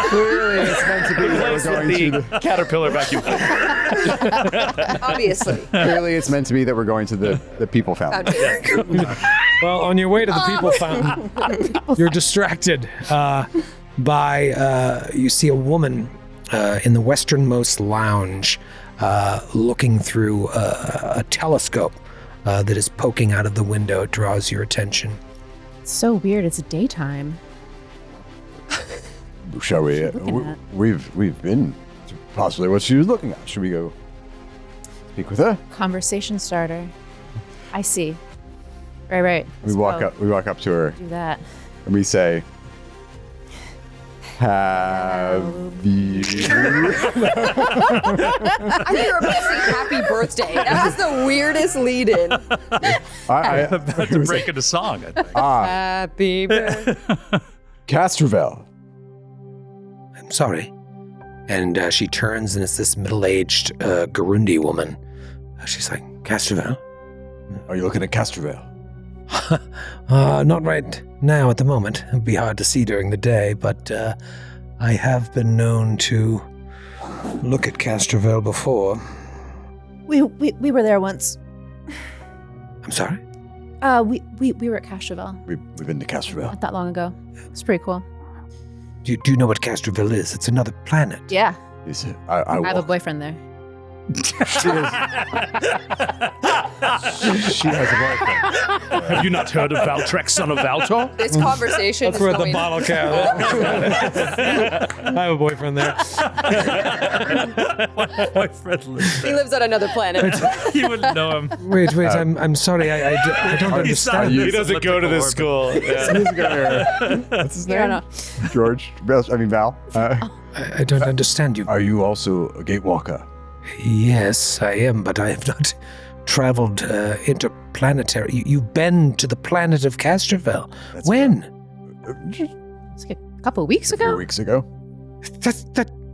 Clearly, it's meant to be that we're going to the. Caterpillar vacuum cleaner. Obviously. Clearly, it's meant to be that we're going to the people fountain. Well, on your way to the people fountain, you're distracted by you see a woman in the westernmost lounge looking through a telescope that is poking out of the window. It draws your attention. It's so weird. It's daytime. Shall we? looking at? We've been to possibly what she was looking at. Should we go speak with her? Conversation starter. I see. Right. We walk up to her Do that. and we say, "Have you?" I think you're about to say happy birthday. That has the weirdest lead in. I About to break into song. I think. Happy birthday. Castrovel. I'm sorry. And she turns, and it's this middle-aged Garundi woman. She's like, Castrovel? Are you looking at Castrovel? Not right now at the moment. It'd be hard to see during the day, but I have been known to look at Castrovel before. We were there once. I'm sorry? We were at Castrovel We've been to Castrovel. not that long ago. It's pretty cool. Do you know what Castrovel is? It's another planet. Yeah. Is it? I have a walk- boyfriend there. She has a boyfriend. Have you not heard of Valtrex, son of Valtor? This conversation is going... cap. I have a boyfriend there. Boyfriend lives He lives on another planet. there. You wouldn't know him. Wait, I'm sorry. I don't understand. He He doesn't go to this school. Yeah. What's his Yeah, name? no. George. Val. I don't understand you. Are you also a gatewalker? Yes, I am, but I have not traveled interplanetary. You've been to the planet of Castrovel. That's When? It's like a couple of weeks A few ago. weeks ago.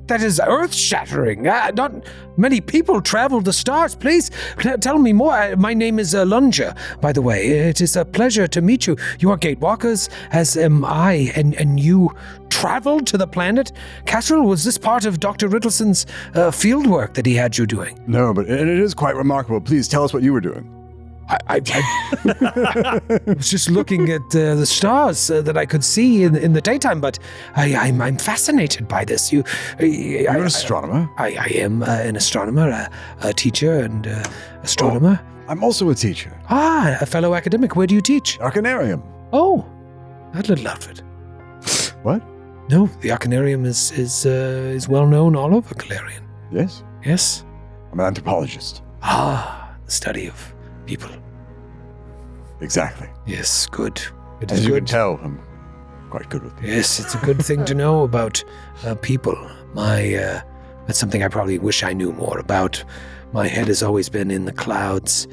That is earth-shattering. Not many people travel the stars. Please tell me more. My name is Lunja, by the way. It is a pleasure to meet you. You are Gatewalkers, as am I, and you traveled to the planet? Casserole, was this part of Dr. Ritalson's field work that he had you doing? No, but it is quite remarkable. Please tell us what you were doing. I was just looking at the stars that I could see in the daytime, but I'm fascinated by this. You're an astronomer. I am an astronomer, a teacher and astronomer. I'm also a teacher. A fellow academic. Where do you teach? Arcanarium. Oh, that little outfit. What? No, the Arcanarium is well known all over Galarian. Yes. Yes. I'm an anthropologist. Ah, the study of people. Exactly. Yes, good. It As is you good. can tell, I'm quite good with people. Yes, it's a good thing to know about people. That's something I probably wish I knew more about. My head has always been in the clouds.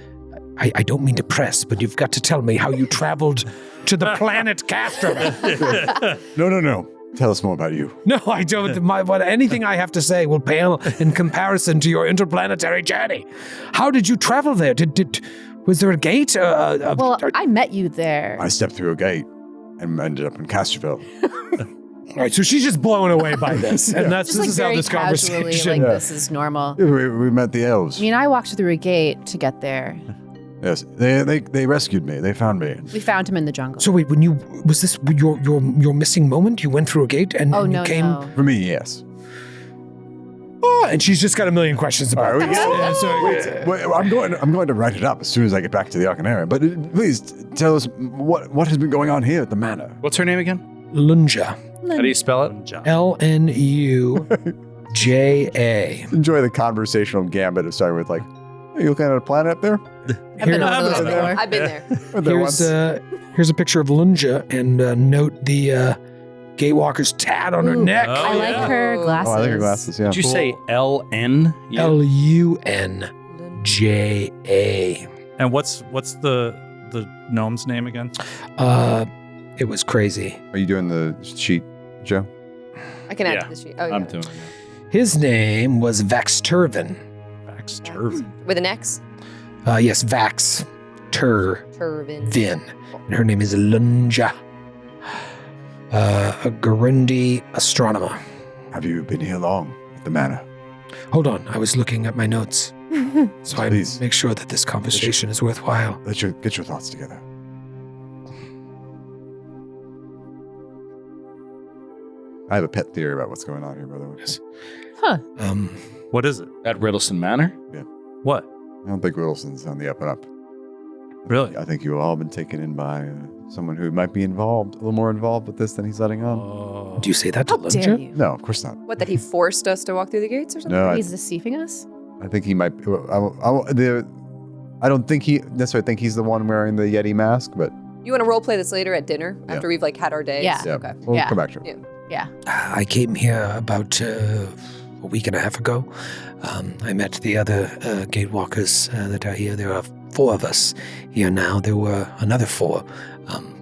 I don't mean to press, but you've got to tell me how you traveled to the planet Castro. No. Tell us more about you. No, I don't. Anything I have to say will pale in comparison to your interplanetary journey. How did you travel there? Was there a gate? Well, I met you there. I stepped through a gate and ended up in Casterville. All right, so she's just blown away by this, and Just this is how very this casually, conversation. this is normal. We met the elves. I mean, I walked through a gate to get there. Yes, they rescued me. They found me. We found him in the jungle. So wait, was this your missing moment? You went through a gate and, Oh, and no, you came. no. For me, yes. Oh, and she's just got a million questions about All right, this. yeah, wait, I'm going to write it up as soon as I get back to the Arcanarium. But please tell us what has been going on here at the manor. What's her name again? Lunja. How do you spell it? Lunja. Enjoy the conversational gambit of starting with like, "Are you looking at a planet up there?" I've been over those I've been before. I've been there. Went there once. Here's a picture of Lunja, and note the Gatewalkers tat on her Ooh. neck. Oh, I like yeah. her Oh, glasses. I like your glasses. Yeah. Did you say LN? Lunja. And what's the gnome's name again? It was crazy. Are you doing the sheet, Joe? I can add Yeah, to the sheet. Oh, yeah. I'm doing it. His name was Vaxturvin. Vax Turvin. With an X? Yes, Vax Turvin. And her name is Lunja. A Garundi astronomer. Have you been here long at the manor? Hold on, I was looking at my notes. So I Please. make sure that this conversation is worthwhile. Get your thoughts together. I have a pet theory about what's going on here, by the way. Yes. Huh. What is it? At Ritalson Manor? What? I don't think Wilson's on the up and up. Really? I think you've all been taken in by someone who might be involved, a little more involved with this than he's letting on. Oh. Do you say that to How dare Lunja? you? No, of course not. What, that he forced us to walk through the gates or something? No, He's deceiving us? I think he might. I don't think he necessarily think he's the one wearing the Yeti mask, but You want to role play this later at dinner Yeah. after we've had our days? Yeah. yeah, Okay. we'll Yeah. come back to it. Yeah. I came here about a week and a half ago. I met the other Gatewalkers that are here. There are 4 of us here now. There were another 4,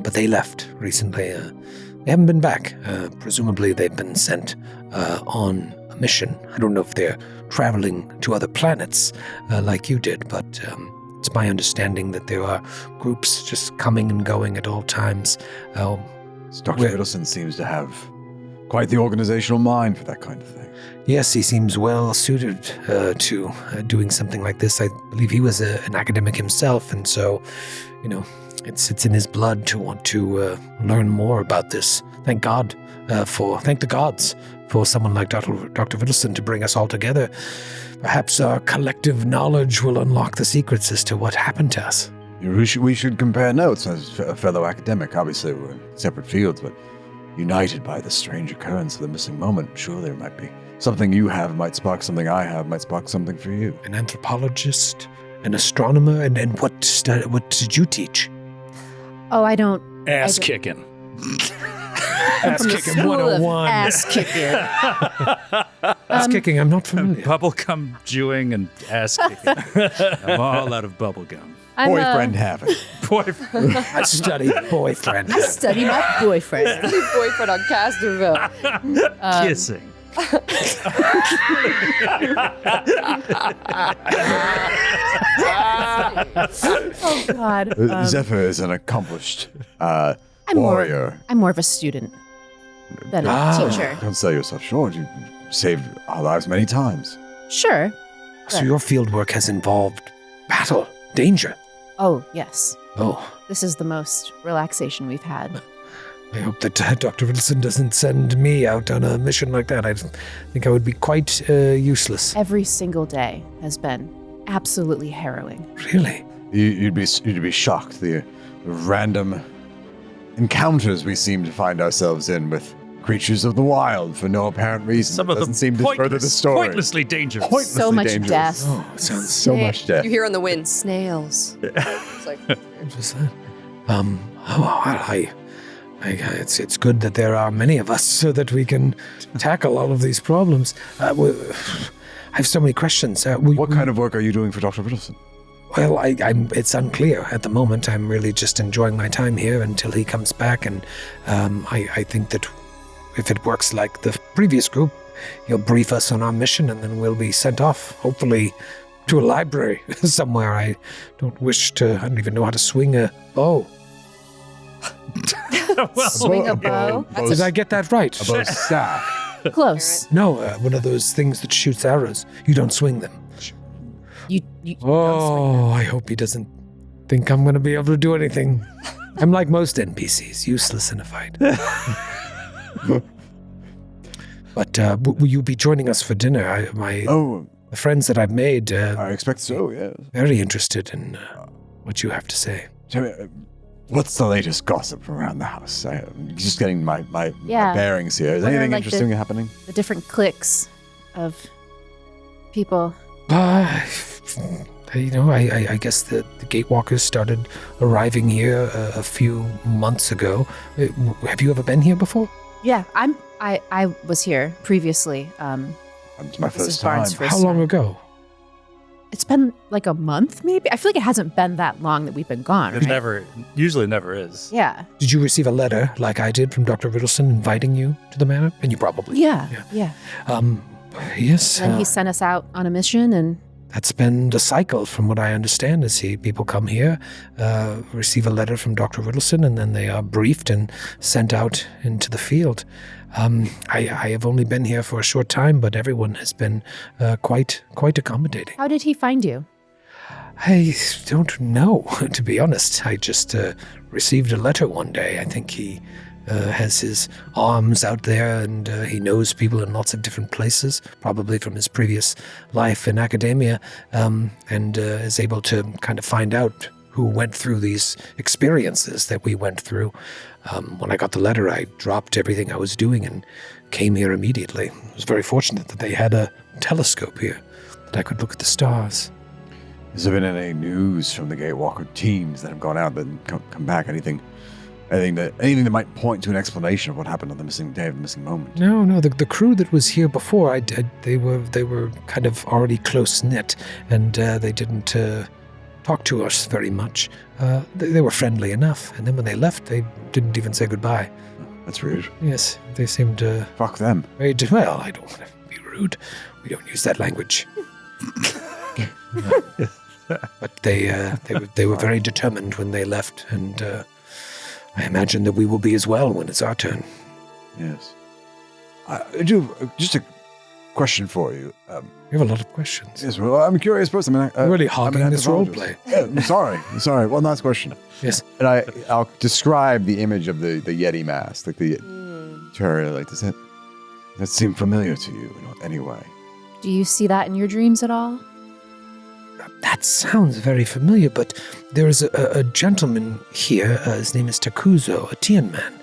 but they left recently. They haven't been back. Presumably they've been sent on a mission. I don't know if they're traveling to other planets like you did, but it's my understanding that there are groups just coming and going at all times. Dr. Where- Ritalson seems to have quite the organizational mind for that kind of thing. Yes, he seems well suited to doing something like this. I believe he was an academic himself, and so, it's in his blood to want to learn more about this. Thank the gods for someone like Dr. Ritalson to bring us all together. Perhaps our collective knowledge will unlock the secrets as to what happened to us. We should compare notes as a fellow academic. Obviously, we're in separate fields, but united by the strange occurrence of the missing moment. Sure, there might be something you have might spark something I have, might spark something for you. An anthropologist, an astronomer, and what did you teach? Oh, I don't. Ass kicking. Ass From the kicking school of 101. Ass kicking. Ass kicking, I'm not familiar. Bubblegum chewing and ass kicking. I'm all out of bubblegum. I'm, Boyfriend having. Boyfriend. I studied boyfriend. I study my boyfriend. Boyfriend on Casterville. Kissing. Oh God. Zephyr is an accomplished I'm warrior. I'm more of a student than a teacher. Don't sell yourself short. You saved our lives many times. Sure. So your field work has involved battle, danger. Oh yes. Oh, This is the most relaxation we've had. I hope that Dr. Ritalson doesn't send me out on a mission like that. I think I would be quite useless. Every single day has been absolutely harrowing. Really? You'd be shocked the random encounters we seem to find ourselves in with creatures of the wild for no apparent reason. Some It of them doesn't seem to further the story. pointlessly dangerous. Pointlessly So much dangerous. death. Oh, it sounds So much death. You hear on the wind, snails. It's like, just that. It's good that there are many of us so that we can tackle all of these problems. I have so many questions. What kind of work are you doing for Dr. Ritalson? Well, it's unclear at the moment. I'm really just enjoying my time here until he comes back, and I think that if it works like the previous group, he'll brief us on our mission, and then we'll be sent off, hopefully to a library somewhere. I don't even know how to swing a bow. Swing a bow. Did I get that right? A bow staff. Close. No, one of those things that shoots arrows. You don't swing them. You Oh, I hope he doesn't think I'm going to be able to do anything. I'm like most NPCs, useless in a fight. But will you be joining us for dinner? The friends that I've made I expect so, yes. very interested in what you have to say. Tell me, what's the latest gossip around the house? I'm just getting my Yeah. bearings here. Is What are, anything like, interesting happening? the different cliques of people. I guess the Gatewalkers started arriving here a few months ago. Have you ever been here before? Yeah, I was here previously. It's my This is first time. Barnes' first How long time. ago? It's been like a month, maybe. I feel like it hasn't been that long that we've been gone. It Right? usually never is. Yeah. Did you receive a letter like I did from Dr. Ritalson inviting you to the manor? And you probably Yeah. Yes. Then he sent us out on a mission, and That's been the cycle, from what I understand. Is people come here, receive a letter from Dr. Ritalson, and then they are briefed and sent out into the field. I have only been here for a short time, but everyone has been quite accommodating. how did he find you? I don't know, to be honest. I just received a letter one day. I think he has his arms out there, and he knows people in lots of different places, probably from his previous life in academia, and is able to kind of find out who went through these experiences that we went through. When I got the letter, I dropped everything I was doing and came here immediately. I was very fortunate that they had a telescope here, that I could look at the stars. Has there been any news from the Gatewalker teams that have gone out and come back? Anything that might point to an explanation of what happened on the missing day of the missing moment? No. The crew that was here before, they were kind of already close knit, and they didn't talk to us very much. They were friendly enough, and then when they left, they didn't even say goodbye. That's rude. Yes, they seemed Fuck them. well. I don't want to be rude. We don't use that language. But they were very determined when they left, and I imagine that we will be as well when it's our turn. Yes. I do just a question for you. We have a lot of questions. Yes, well, I'm a curious person. I mean, You're really I'm hogging an this anthropologist. role play. Yeah, I'm sorry. One last question. Yes. And I'll describe the image of the Yeti mask, like the cherry. Like, does that seem familiar to you in any way? Do you see that in your dreams at all? That sounds very familiar, but there is a gentleman here, his name is Takuzo, a Tian man,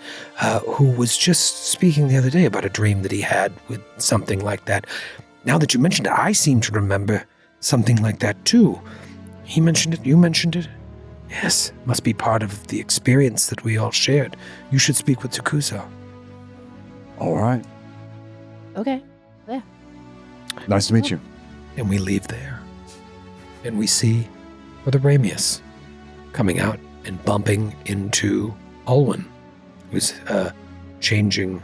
who was just speaking the other day about a dream that he had with something like that. Now that you mentioned it, I seem to remember something like that too. He mentioned it, you mentioned it. Yes, must be part of the experience that we all shared. You should speak with Takuzo. All right. Okay. Yeah. Nice to meet you. And we leave there. And we see Brother Ramius coming out and bumping into Alwyn, who's changing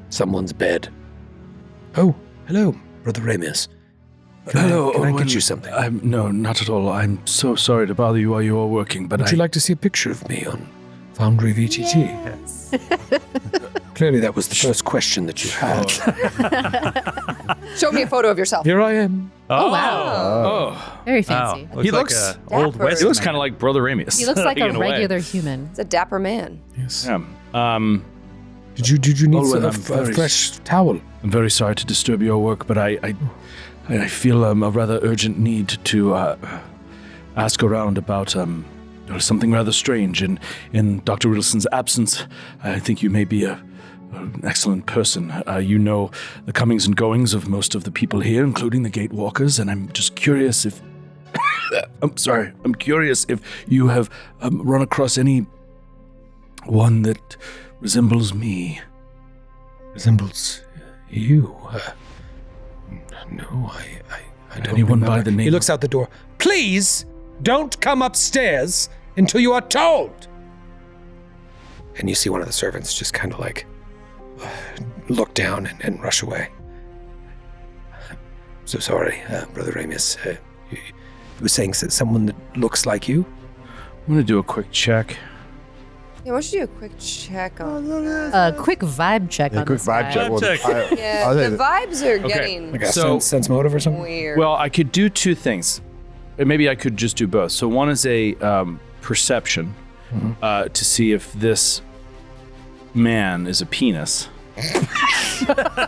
someone's bed. Oh, hello, Brother Ramius. Hello, Can I Owen. get you something? No, not at all. I'm so sorry to bother you while you are working, but Would you like to see a picture of me on Foundry VTT? Clearly that was the first question that you had. show me a photo of yourself. Here I am. Oh, wow. Oh, Very Wow. fancy. Looks He like looks a old dapper. West. he looks kind of like Brother Ramius. He looks like in a way. regular human. It's a dapper man. Yes. Yeah. Did you need Alwyn, a I'm very- fresh towel? I'm very sorry to disturb your work, but I feel a rather urgent need to ask around about there was something rather strange in Dr. Ritalson's absence. I think you may be an excellent person. You know the comings and goings of most of the people here, including the Gatewalkers, and I'm just curious if... I'm curious if you have run across any one that resembles me. Resembles you? No, I don't Anyone remember. by the name He looks out the door. Please, don't come upstairs until you are told. And you see one of the servants just kind of like look down and rush away. So sorry, Brother Ramus. You were saying someone that looks like you? I'm going to do a quick check. Yeah, why don't you do a quick check on that? A quick vibe check on quick this vibe guy. check. Well, Yeah, I'll say the vibes are getting Like a So- sense motive or something? weird. Well, I could do two things. Maybe I could just do both. So one is a perception to see if this man is a penis.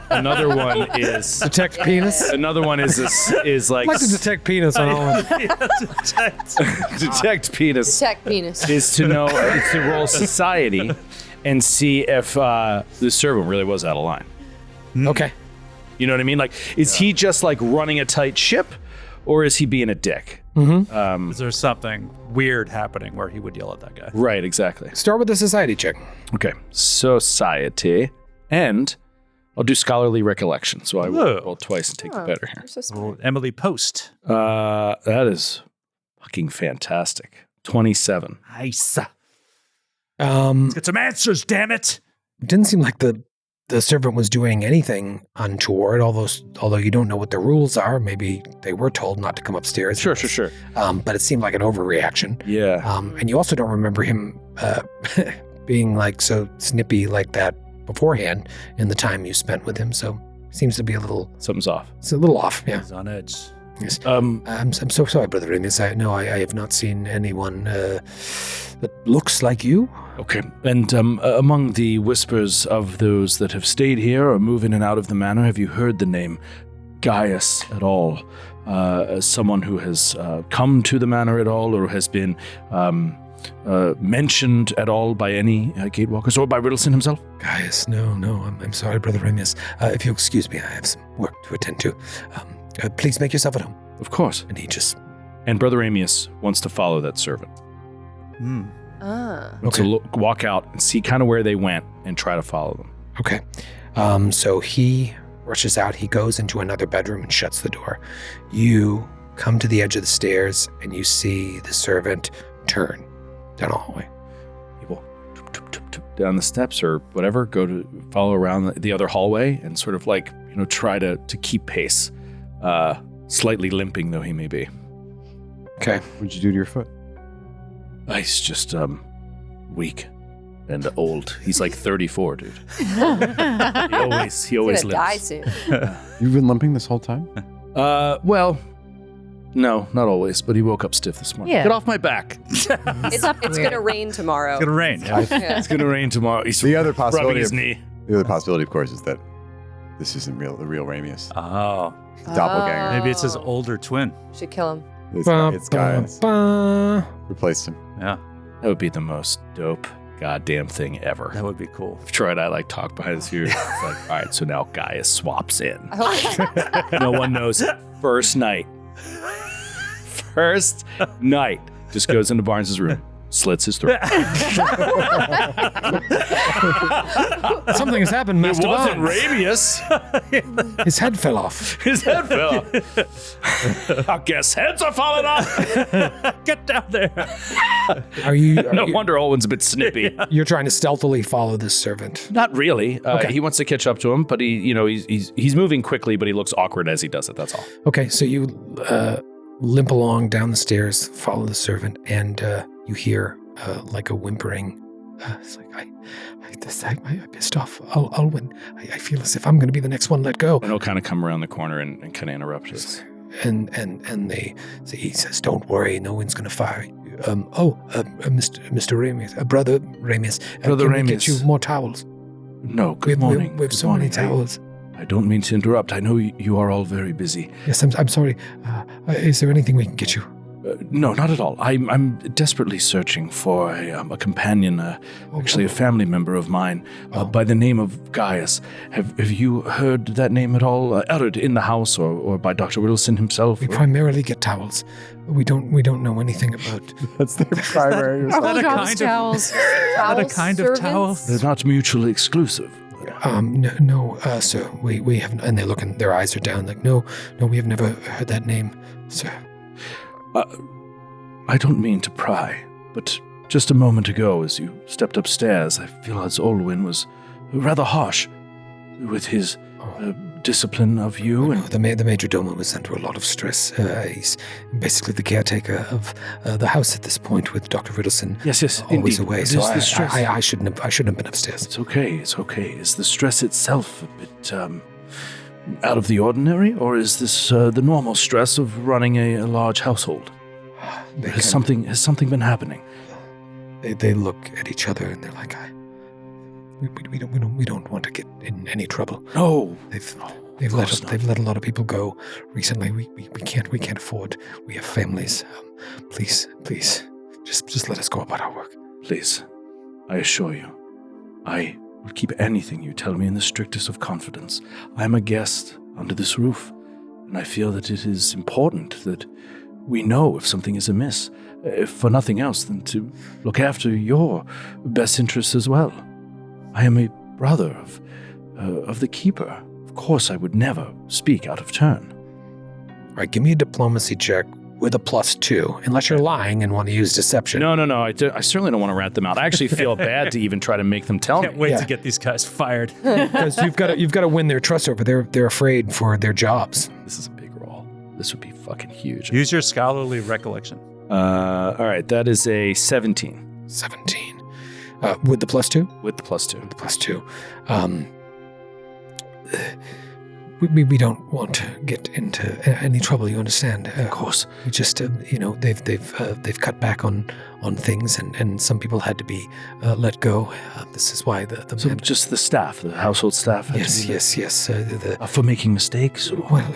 Another one is Detect penis? another one is like I'd like to detect penis on all of them. detect penis Check penis. is to know is to roll society and see if the servant really was out of line. Okay. You know what I mean? Like, is he just like running a tight ship, or is he being a dick? Is there something weird happening where he would yell at that guy? Right, exactly. Start with the society check. Okay, society, and I'll do scholarly recollection. So I will Whoa. roll twice and take the better here. You're so smart. Oh, Emily Post. That is fucking fantastic. 27. Nice. Let's Get some answers, damn it. didn't seem like the servant was doing anything untoward, although you don't know what the rules are. Maybe they were told not to come upstairs. Sure. But it seemed like an overreaction. Yeah. And you also don't remember him being like so snippy like that beforehand in the time you spent with him. So seems to be Something's off. it's a little off. Yeah. He's on edge. Yes. Um, I'm so sorry, Brother Ramus. I have not seen anyone that looks like you. Okay. And among the whispers of those that have stayed here or move in and out of the manor, have you heard the name Gaius at all? As someone who has come to the manor at all, or has been mentioned at all by any Gatewalkers or by Ritalson himself? Gaius, no, I'm sorry, Brother Ramus. If you'll excuse me, I have some work to attend to. Please make yourself at home. Of course. And he just... And Brother Amius wants to follow that servant. Ah. So walk out and see kind of where they went and try to follow them. Okay. So he rushes out. He goes into another bedroom and shuts the door. You come to the edge of the stairs and you see the servant turn down the hallway. People down the steps or whatever, follow around the other hallway and sort of like, try to keep pace. Slightly limping though he may be. Okay. What'd you do to your foot? He's just weak and old. He's like 34, dude. He always He's gonna die limps. soon. You've been limping this whole time? Well, no, not always, but he woke up stiff this morning. Yeah. Get off my back. It's gonna rain tomorrow. It's gonna rain. Yeah. It's gonna rain tomorrow. He's The other rubbing possibility, his knee. of course, is that this isn't the real Ramius. Oh, Doppelganger. maybe it's his older twin. Should kill him. It's Gaius. Ba. Replaced him. Yeah, That would be the most dope goddamn thing ever. that would be cool. If Troy and I like talk behind the scenes, it's like, all right, so now Gaius swaps in. I hope No one knows. First night. Just goes into Barnes' room, slits his throat. Something has happened, It Master wasn't Barnes. Ramius. His head fell off. His head fell off. I guess heads are falling off. Get down there. Are you? No wonder Olwen's a bit snippy. You're trying to stealthily follow this servant. Not really. Okay. He wants to catch up to him, but he's moving quickly, but he looks awkward as he does it. That's all. Okay, so you limp along down the stairs, follow the servant, and you hear like a whimpering. It's like I pissed off Alwyn. I feel as if I'm going to be the next one let go. And he'll kind of come around the corner and kind of interrupt us. And he says, "Don't worry, no one's going to fire you." Mr. Ramis, Brother Ramis, Brother can we get Ramis. you more towels? No, good morning. We have Good so many morning. towels. I don't mean to interrupt. I know you are all very busy. Yes, I'm sorry. Is there anything we can get you? No, not at all. I'm desperately searching for a companion, actually a family member of mine, by the name of Gaius. Have you heard that name at all, uttered in the house or by Dr. Ritalson himself? We primarily get towels. We don't know anything about. That's their primary response. Towels. Not a kind of towel. They're not mutually exclusive. No, sir. We haven't. And they look, and their eyes are down. Like, no, we have never heard that name, sir. I don't mean to pry, but just a moment ago, as you stepped upstairs, I feel as Olwyn was rather harsh with his discipline of you. No, the major domo was under a lot of stress. He's basically the caretaker of the house at this point, with Dr. Ritalson. Yes, always indeed. away. So I shouldn't have been upstairs. It's okay. Is the stress itself a bit out of the ordinary, or is this the normal stress of running a large household? Has something been happening? They look at each other and they're like, we don't want to get in any trouble. No, they've let a lot of people go recently. We can't afford. We have families. Please, just let us go about our work. Please, I assure you, I will keep anything you tell me in the strictest of confidence. I am a guest under this roof, and I feel that it is important that we know if something is amiss, if for nothing else than to look after your best interests as well. I am a brother of the keeper. Of course, I would never speak out of turn. All right, give me a diplomacy check with a +2, unless you're lying and want to use deception. No. I certainly don't want to rat them out. I actually feel bad to even try to make them tell Can't me. wait to get these guys fired. Because you've got to win their trust over. They're afraid for their jobs. This is a big roll. This would be fucking huge. Use your scholarly recollection. All right, that is a 17. 17. With the +2? With the +2. The +2. We don't want to get into any trouble. You understand? Of course. We just, they've cut back on things, and some people had to be let go. This is why the So just the staff, the household staff. Had to be yes. for making mistakes. Or? Well,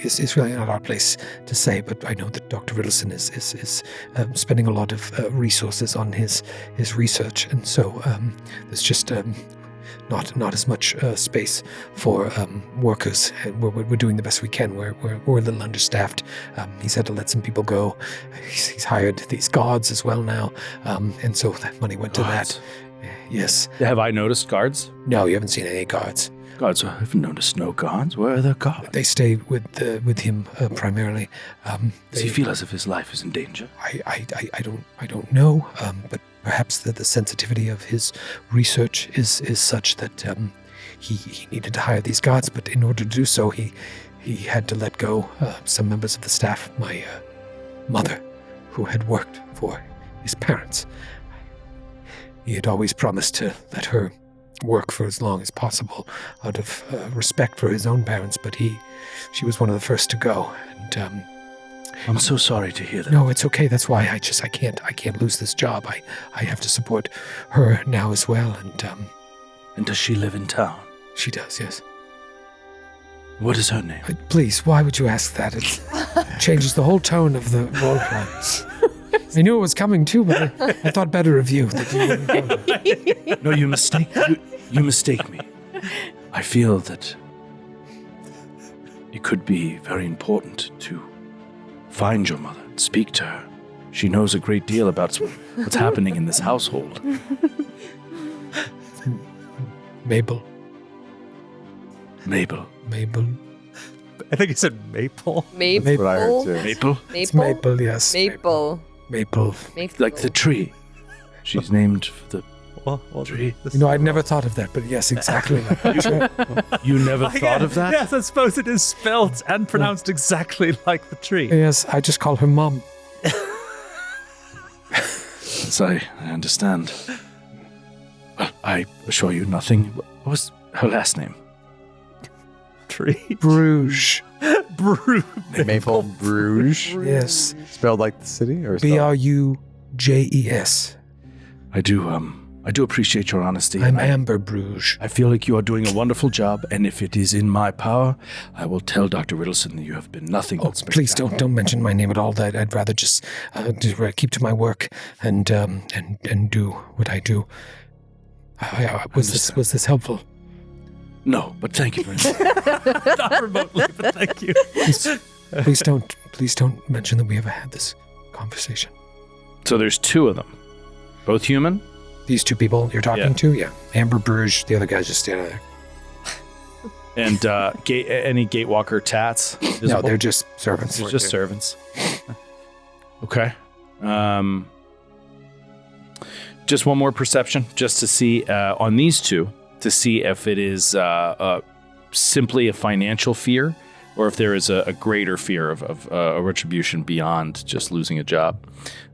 it's really not our place to say, but I know that Dr. Ritalson is spending a lot of resources on his research, and so there's just not as much space for workers. We're doing the best we can. We're a little understaffed. He's had to let some people go. He's hired these guards as well now, and so that money went to that. Yes. Have I noticed guards? No, you haven't seen any guards. Guards? I've noticed no guards. Where are the guards? They stay with him primarily. Does he feel as if his life is in danger? I don't know, but perhaps the sensitivity of his research is such that he needed to hire these guards, but in order to do so, he had to let go some members of the staff. My mother, who had worked for his parents, he had always promised to let her work for as long as possible out of respect for his own parents, but she was one of the first to go, and I'm so sorry to hear that. no, it's okay. That's why I can't lose this job. I have to support her now as well, And does she live in town? she does, yes. What is her name? Please, why would you ask that? It changes the whole tone of the roleplay. I knew it was coming too, but I thought better of you. That you wouldn't go. No, you mistake me. I feel that it could be very important to find your mother and speak to her. She knows a great deal about what's happening in this household. Mabel. I think he said maple. Maple. That's what I heard too. Maple? It's Maple, yes. Maple. Maple. Like the tree. She's named for the Well, tree. I'd never thought of that, but yes, exactly. You never thought of that? Yes, I suppose it is spelled and pronounced exactly like the tree. Yes, I just call her Mom. Yes, I understand. Well, I assure you nothing. What was her last name? Tree. Bruges. Maple Bruges. Yes. Spelled like the city or spelled? Bruges. I do I do appreciate your honesty. I'm Amber Bruges. I feel like you are doing a wonderful job, and if it is in my power, I will tell Dr. Ritalson that you have been nothing but spectacular. Please don't mention my name at all. I'd rather just keep to my work and do what I do. Was this helpful? No, but thank you very much. Not remotely, but thank you. Please don't mention that we ever had this conversation. So there's two of them. Both human? These two people you're talking to? Yeah. Amber Bruges, the other guy's just standing there. And any Gatewalker tats? No, they're just servants. They're just servants. Okay. Just one more perception, just to see on these two, to see if it is simply a financial fear or if there is a greater fear of a retribution beyond just losing a job.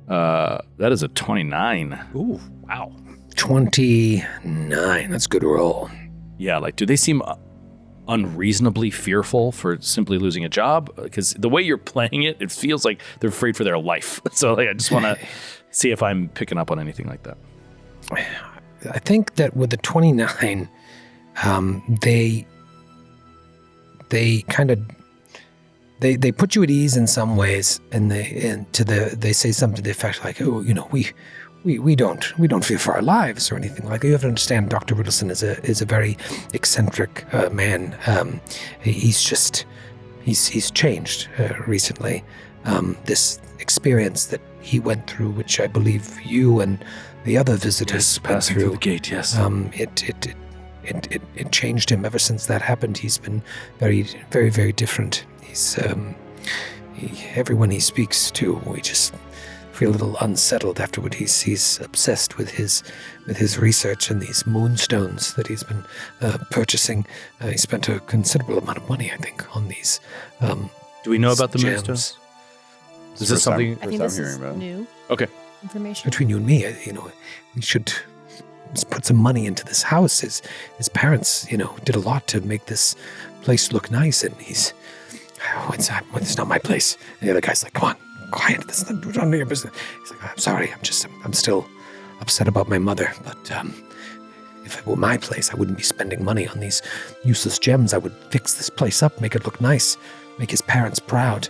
That is a 29. Ooh, wow. 29. That's a good roll. Yeah, like, do they seem unreasonably fearful for simply losing a job? Because the way you're playing it, it feels like they're afraid for their life. So like, I just want to see if I'm picking up on anything like that. I think that with the 29, they kind of they put you at ease in some ways, and they say something to the effect like, "Oh, you know, we don't fear for our lives or anything like that." You have to understand, Dr. Ritalson is a very eccentric man. He's changed recently. This experience that he went through, which I believe you and the other visitors went through the gate. Yes. It changed him. Ever since that happened, he's been very, very, very different. He's everyone he speaks to, we just feel a little unsettled afterward. He's obsessed with his research and these moonstones that he's been purchasing. He spent a considerable amount of money, I think, on these. Do we know about the gems. moonstones? Is this something? I think this is new Okay. information. Between you and me, we should put some money into this house. His parents, did a lot to make this place look nice, and it's not my place. And the other guy's like, come on, quiet, this is none of your business. He's like, I'm sorry, I'm still upset about my mother, but if it were my place, I wouldn't be spending money on these useless gems. I would fix this place up, make it look nice, make his parents proud.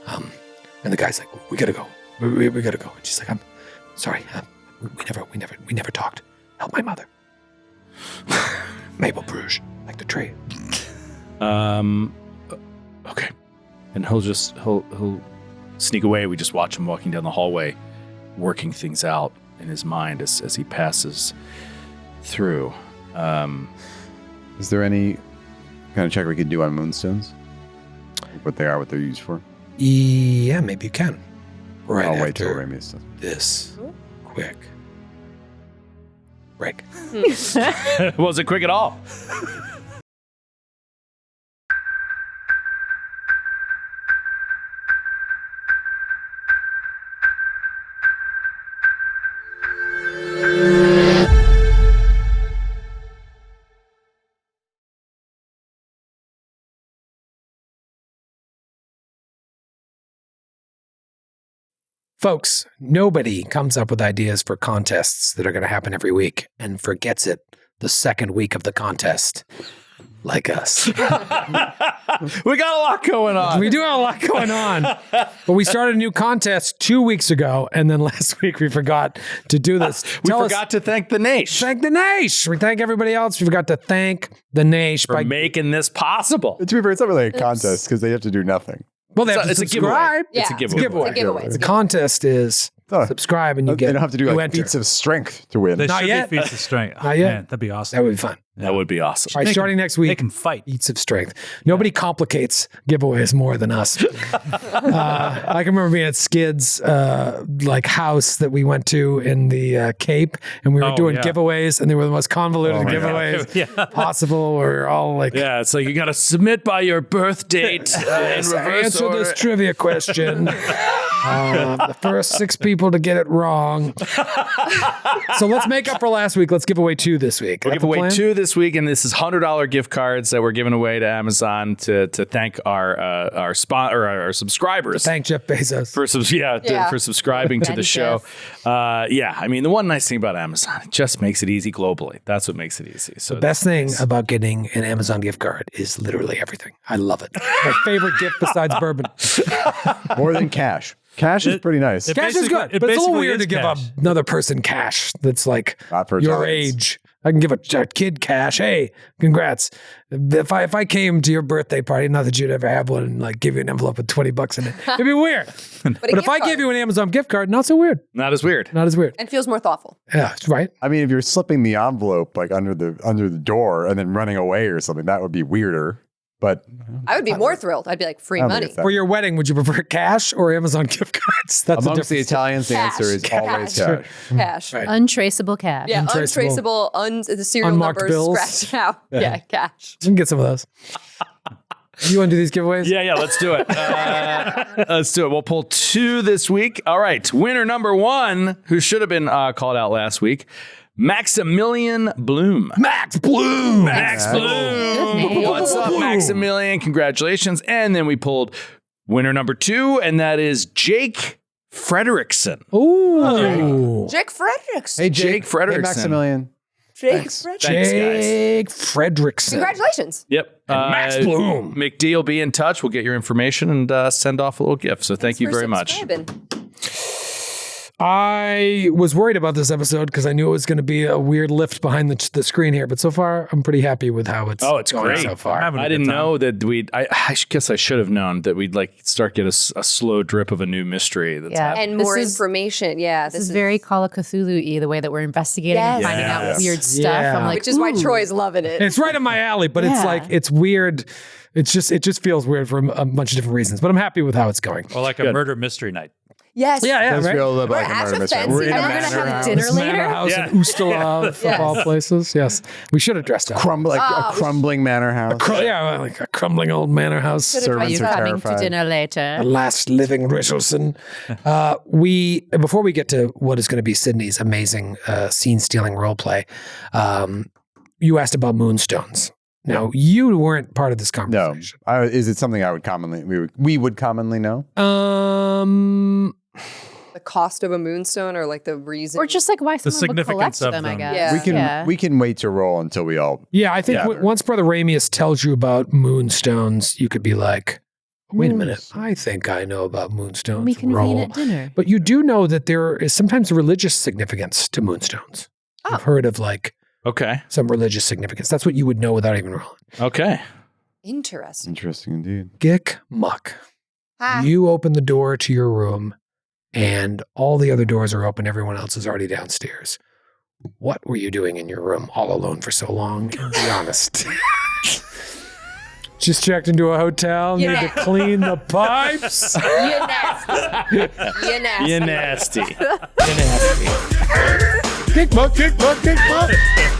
And the guy's like, we gotta go. We gotta go. And she's like, I'm sorry. We never talked. Help my mother. Mabel Bruges, like the tree. Okay. And he'll sneak away. We just watch him walking down the hallway, working things out in his mind as he passes through. Is there any kind of check we could do on moonstones? What they are, what they're used for? Yeah, maybe you can. Right I'll wait till after Remy says. this quick break. Wasn't quick at all. Folks, nobody comes up with ideas for contests that are going to happen every week and forgets it the second week of the contest, like us. We got a lot going on. We do have a lot going on. But we started a new contest 2 weeks ago, and then last week we forgot to do this. We forgot to thank the Naish. Thank the Naish. We thank everybody else. We forgot to thank the Naish for making this possible. To be fair, it's not really a contest because they have to do nothing. Well, they have to it's subscribe. It's a giveaway. It's a giveaway. The contest is subscribe and you get. They don't have to do enter. feats of strength to win. They Not should yet. be feats of strength. Not yet. Man, that'd be awesome. That would be fun. That would be awesome. All right, starting next week. They can fight. Feats of strength. Nobody complicates giveaways more than us. I can remember being at Skid's house that we went to in the Cape, and we were doing giveaways, and they were the most convoluted giveaways possible. We're all like, yeah, it's like you got to submit by your birth date. In reverse answer order. this trivia question. The first 6 people to get it wrong. So let's make up for last week. Let's give away 2 this week. We'll give away 2 this week, and this is $100 gift cards that we're giving away to Amazon to thank our subscribers. Thank Jeff Bezos for subscribing to the show. I mean, the one nice thing about Amazon, it just makes it easy globally. That's what makes it easy. So the best thing about getting an Amazon gift card is literally everything. I love it. My favorite gift besides bourbon. More than cash. Cash is pretty nice. Cash is good, but it's a little weird to give another person cash that's like your age. I can give a kid cash. Hey, congrats. If I came to your birthday party, not that you'd ever have one, and like give you an envelope with $20 in it, it'd be weird. But if I gave you an Amazon gift card, not so weird. Not as weird. Not as weird. And feels more thoughtful. Yeah, right. I mean, if you're slipping the envelope like under the door and then running away or something, that would be weirder. But I would be more thrilled. I'd be like, free money. For your wedding, would you prefer cash or Amazon gift cards? That's amongst the Italians, the answer is always cash. Cash. Right. Untraceable cash. Yeah, untraceable, the serial Unmarked numbers bills. scratched out. Yeah, cash. We can get some of those. You want to do these giveaways? Yeah, let's do it. Let's do it. We'll pull 2 this week. All right, winner number 1, who should have been called out last week, Maximilian Bloom. Max Bloom. Max Bloom. What's up, Maximilian? Congratulations. And then we pulled winner number 2, and that is Jake Frederickson. Ooh. Jake Frederickson. Hey, Jake Frederickson. Hey, Maximilian. Jake Thanks, Jake Frederickson. Congratulations. Yep. Max Bloom. McD will be in touch. We'll get your information and send off a little gift. So thank you very much. I was worried about this episode because I knew it was going to be a weird lift behind the screen here, but so far I'm pretty happy with how it's going great so far. I didn't know that I guess I should have known that we'd like start get a slow drip of a new mystery that's happening. And more information. Yeah. This is very Call of Cthulhu-y, the way that we're investigating and finding out weird stuff. Yeah. I'm like, which is why Troy's loving it. It's right in my alley, but it's like, it's weird. It just feels weird for a bunch of different reasons, but I'm happy with how it's going. Or like a murder mystery night. Yes. Yeah, Does right? feel a little bit We're like a at murder a mystery. fancy We're in a house. manor We're gonna have house. dinner This manor later? house Yeah. in Ustalav, of all places. Yes, we should have dressed up. A crumbling manor house. Like a crumbling old manor house. Are Servants you are coming to terrified. dinner later? The last living Ritalson. Before we get to what is going to be Sydney's amazing scene-stealing role play, you asked about moonstones. Now, you weren't part of this No. conversation. Is it something we would commonly know? The cost of a moonstone or like the reason. Or just like why The someone would collect significance of them, I them. guess. Yeah. We can wait to roll until we all. Yeah, I think once Brother Ramius tells you about moonstones, you could be like, wait a minute, I think I know about moonstones. We can Roll. convene at dinner. But you do know that there is sometimes a religious significance to moonstones. I've heard of like Okay. some religious significance. That's what you would know without even rolling. Okay. Interesting. Interesting indeed. Gick Muck. Ah. You open the door to your room and all the other doors are open. Everyone else is already downstairs. What were you doing in your room all alone for so long? Be honest. Just checked into a hotel, need to clean the pipes. You nasty. You nasty. You nasty. Gick Muck, Gick Muck, Gick Muck.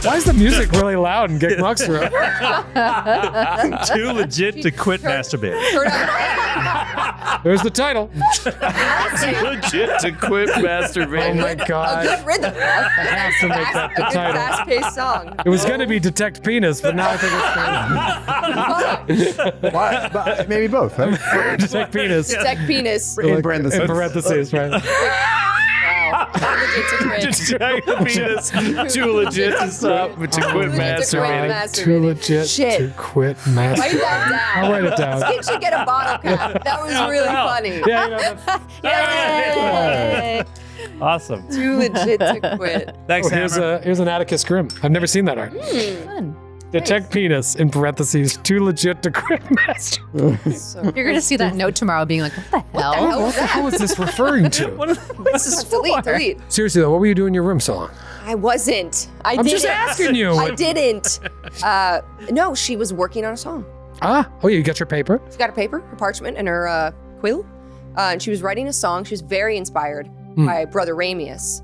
Why is the music really loud in Gick Muck's room? Too legit to quit masturbating. Turn on. There's the title. Legit to quit Oh masturbating. my A God. good rhythm. I have to make that the title. Fast-paced song. It was going to be Detect Penis, but now I think it's Why? But maybe both. Huh? Detect Penis. Detect penis. In parentheses. In parentheses, right? Wow. Legit to quit. Detect penis. Too legit to stop, but to quit masturbating. Too legit Shit. to quit Write masturbating. that down. I'll write it down. This kid should get a bottle cap. That was really funny. Yeah, Awesome. Too legit to quit. Thanks, here's Hammer. here's an Atticus Grimm. I've never seen that art. Fun. Detect Penis in parentheses. Too legit to quit masturbating. So You're going to see that note tomorrow being like, what the hell? What the hell is this referring to? This is delete. Seriously though, what were you doing in your room so long? I wasn't. I'm just asking you. I didn't. No, she was working on a song. Oh yeah, you got your paper? She's got her paper, her parchment, and her quill. And she was writing a song. She was very inspired by Brother Ramius.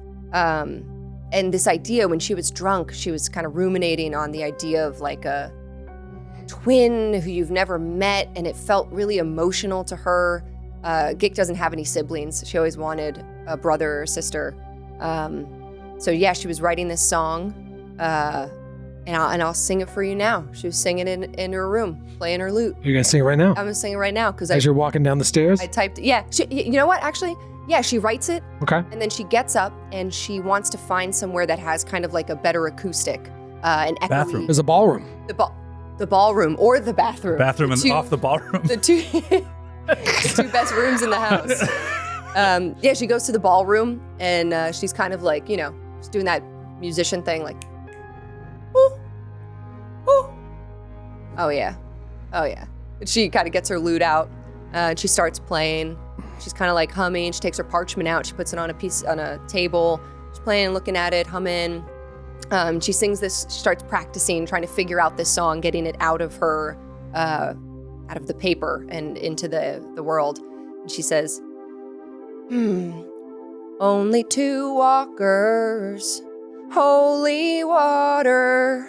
And this idea, when she was drunk, she was kind of ruminating on the idea of like a twin who you've never met, and it felt really emotional to her. Gik doesn't have any siblings. She always wanted a brother or sister. So yeah, she was writing this song, and I'll sing it for you now. She was singing in her room, playing her lute. You're gonna sing it right now? I'm gonna sing it right now because As you're walking down the stairs? I typed it. Yeah, you know what? Actually, yeah, she writes it, Okay. and then she gets up and she wants to find somewhere that has kind of like a better acoustic, an echoey. Bathroom. There's a ballroom. The ballroom or the bathroom. Bathroom The and two- off the ballroom. The two, the two best rooms in the house. Yeah, she goes to the ballroom and she's kind of like, she's doing that musician thing, like, ooh, ooh. Oh yeah. And she kind of gets her lute out and she starts playing. She's kind of like humming. She takes her parchment out. She puts it on a table. She's playing, looking at it, humming. She sings this. She starts practicing, trying to figure out this song, getting it out of her, out of the paper and into the world. And she says, only 2 walkers, holy water,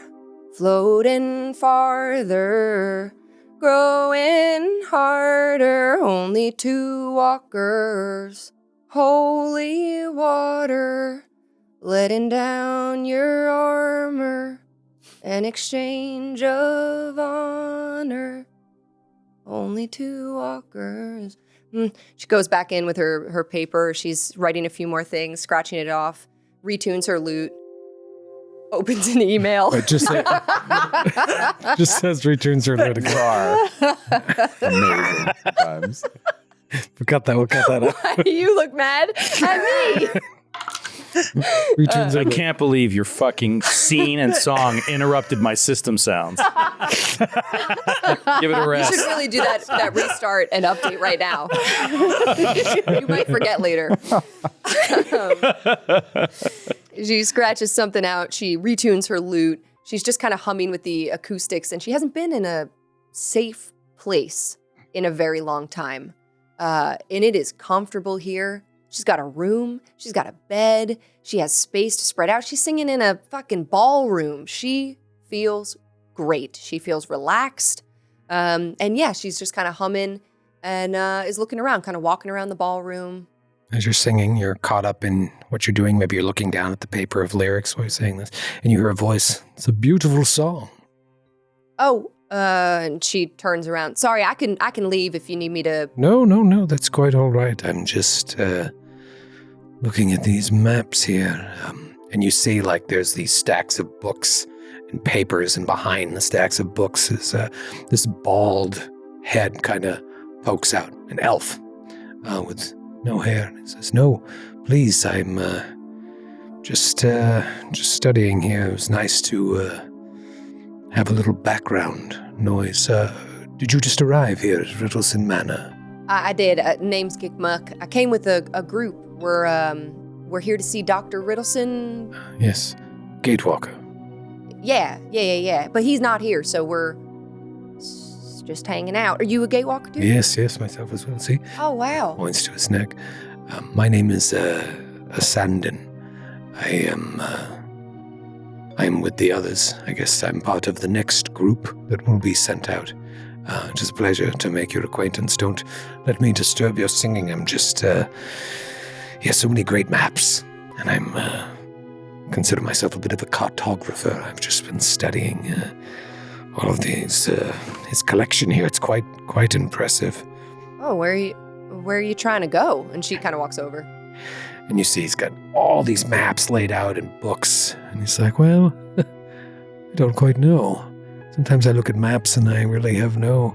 floating farther, growing harder. Only 2 walkers, holy water, letting down your armor, an exchange of honor. Only 2 walkers. She goes back in with her paper. She's writing a few more things, scratching it off, retunes her lute, opens an email. Wait, just says returns her lute. You are amazing sometimes. We'll cut that out. Why do you look mad at me? Returns her I lute. can't believe your fucking scene and song interrupted my system sounds. Give it a You rest. should really do that restart and update right now. You might forget later. She scratches something out. She retunes her lute. She's just kind of humming with the acoustics, and she hasn't been in a safe place in a very long time. And it is comfortable here. She's got a room. She's got a bed. She has space to spread out. She's singing in a fucking ballroom. She feels great. She feels relaxed. And yeah, she's just kind of humming and is looking around, kind of walking around the ballroom. As you're singing, you're caught up in what you're doing. Maybe you're looking down at the paper of lyrics while you're saying this, and you hear a voice. It's a beautiful song. Oh, and she turns around. Sorry, I can leave if you need me to. No, that's quite all right. I'm just looking at these maps here. And you see, like, there's these stacks of books and papers, and behind the stacks of books is this bald head kind of pokes out, an elf with no hair. And he says, "No, please, I'm just studying here. It was nice to have a little background noise. Did you just arrive here at Ritalson Manor?" I did. Name's Gikmuck. I came with a group. We're here to see Dr. Ritalson. Yes, Gatewalker. Yeah. But he's not here, so we're just hanging out. Are you a Gatewalker too? Yes, myself as well. See, Oh, wow. points to his neck. My name is Sandin. I am with the others. I guess I'm part of the next group that will be sent out. It is a pleasure to make your acquaintance. Don't let me disturb your singing. I'm just, so many great maps. And I'm, consider myself a bit of a cartographer. I've just been studying all of these, his collection here. It's quite impressive. Oh, where are you trying to go? And she kind of walks over. And you see he's got all these maps laid out in books. And he's like, well, I don't quite know. Sometimes I look at maps and I really have no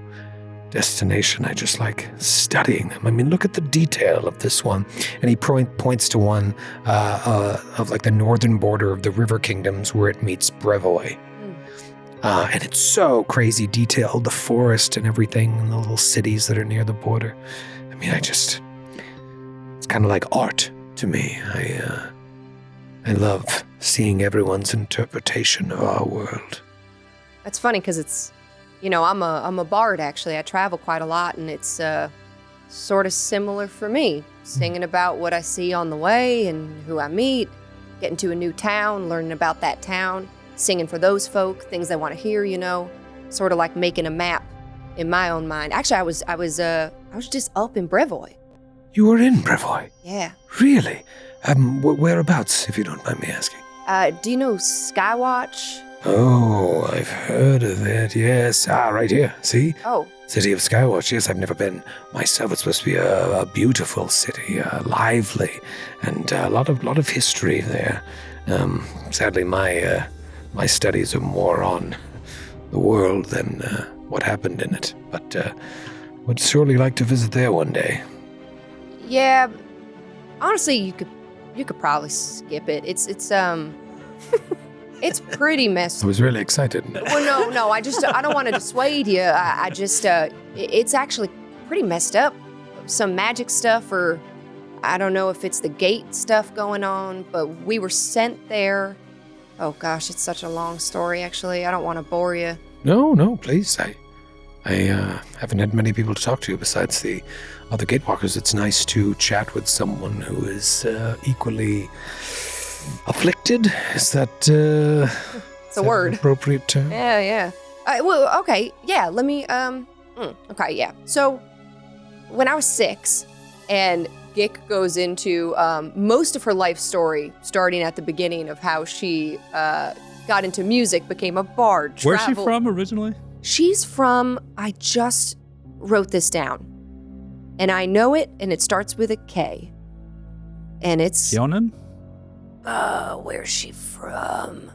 destination. I just like studying them. I mean, look at the detail of this one. And he points to one of like the northern border of the River Kingdoms where it meets Brevoy. And it's so crazy detailed, the forest and everything, and the little cities that are near the border. I mean, it's kind of like art to me. I love seeing everyone's interpretation of our world. That's funny because it's, I'm a bard actually. I travel quite a lot, and it's sort of similar for me. Singing about what I see on the way and who I meet, getting to a new town, learning about that town, singing for those folk, things they want to hear. Sort of like making a map in my own mind. Actually, I was I was just up in Brevoy. You were in Brevoy? Yeah. Really? Whereabouts, if you don't mind me asking? Do you know Skywatch? Oh, I've heard of it, yes. Right here, see? Oh. City of Skywatch, yes, I've never been myself. It's supposed to be a beautiful city, lively, and a lot of history there. Sadly, my studies are more on the world than what happened in it, but would surely like to visit there one day. Yeah. Honestly, you could probably skip it. It's it's pretty messed. I was really excited. Well, no. I don't want to dissuade you. I just it's actually pretty messed up. Some magic stuff, or I don't know if it's the gate stuff going on. But we were sent there. Oh gosh, it's such a long story. Actually, I don't want to bore you. No, please. I haven't had many people to talk to besides the other Gatewalkers. It's nice to chat with someone who is equally afflicted. Is that it's a word. An appropriate term? Yeah. Well, okay. Yeah. Let me. Okay. Yeah. So, when I was 6, and Gick goes into most of her life story, starting at the beginning of how she got into music, became a bard. Where's she from originally? She's from. I just wrote this down, and I know it, and it starts with a K, and it's. Keonan? Where's she from?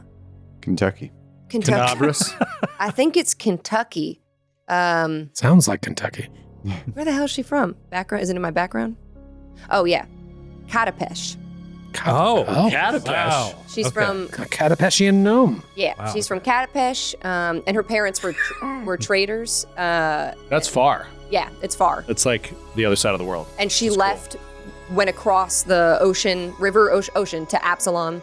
Kentucky. Canabras. I think it's Kentucky. Sounds like Kentucky. Where the hell is she from? Background? Is it in my background? Oh, yeah. Katapesh. Catapesh. Wow. She's Okay. from, A Catapeshian gnome. yeah, Wow. she's from Katapesh, and her parents were traders. That's far. Yeah, it's far. It's like the other side of the world. And she That's cool. left, went across the ocean to Absalom,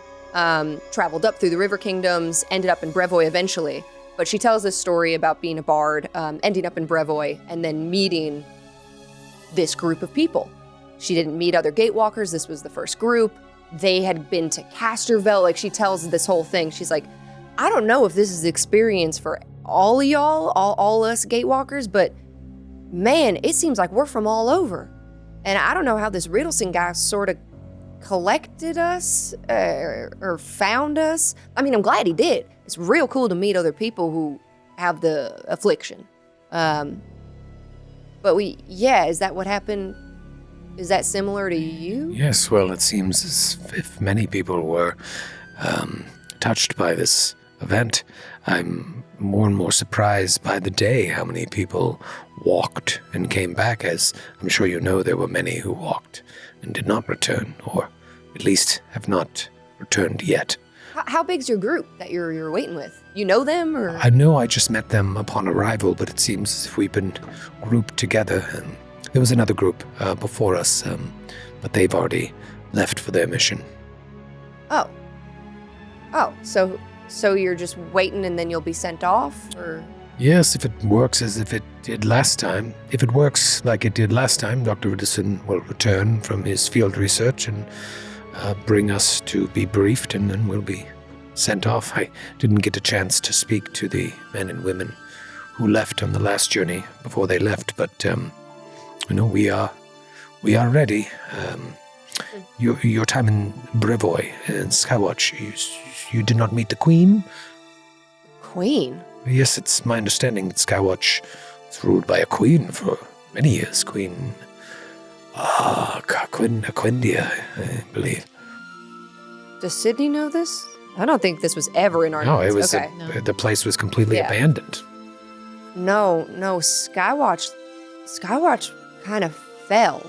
traveled up through the river kingdoms, ended up in Brevoy eventually. But she tells this story about being a bard, ending up in Brevoy, and then meeting this group of people. She didn't meet other Gatewalkers. This was the first group. They had been to Casterville. Like, she tells this whole thing. She's like, I don't know if this is the experience for all of y'all, all us Gatewalkers, but man, it seems like we're from all over. And I don't know how this Ritalson guy sort of collected us or found us. I mean, I'm glad he did. It's real cool to meet other people who have the affliction. But is that what happened? Is that similar to you? Yes, well, it seems as if many people were touched by this event. I'm more and more surprised by the day how many people walked and came back, as I'm sure you know there were many who walked and did not return, or at least have not returned yet. How big's your group that you're waiting with? You know them, or? I know I just met them upon arrival, but it seems as if we've been grouped together. And there was another group before us, but they've already left for their mission. Oh, so you're just waiting and then you'll be sent off, or? Yes, if it works as if it did last time. If it works like it did last time, Dr. Ritalson will return from his field research and bring us to be briefed, and then we'll be sent off. I didn't get a chance to speak to the men and women who left on the last journey before they left, but we are ready. Your time in Brevoy and Skywatch, you did not meet the Queen? Queen? Yes, it's my understanding that Skywatch was ruled by a queen for many years. Queen Aquindia, I believe. Does Sydney know this? I don't think this was ever in our No, it notes. was Okay. the place was completely Yeah. abandoned. No, Skywatch kind of fell.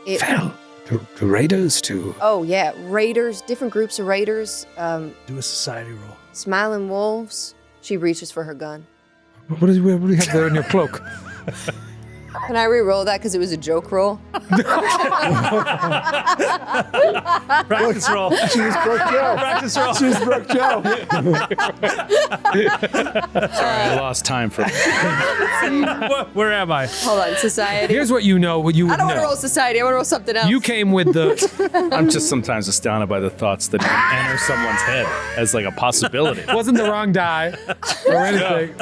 It Fell to raiders, to Oh yeah, raiders, different groups of raiders, Do a society roll. smiling wolves. She reaches for her gun. what do you have there in your cloak? Can I re-roll that because it was a joke roll? Practice roll. She was Brooke Joe. Practice roll. She was Brooke Joe. Sorry, I lost time for Where am I? Hold on, society. Here's what you know. What you would I don't want to know. roll society. I want to roll something else. You came with the. I'm just sometimes astounded by the thoughts that enter someone's head as like a possibility. wasn't the wrong die or anything.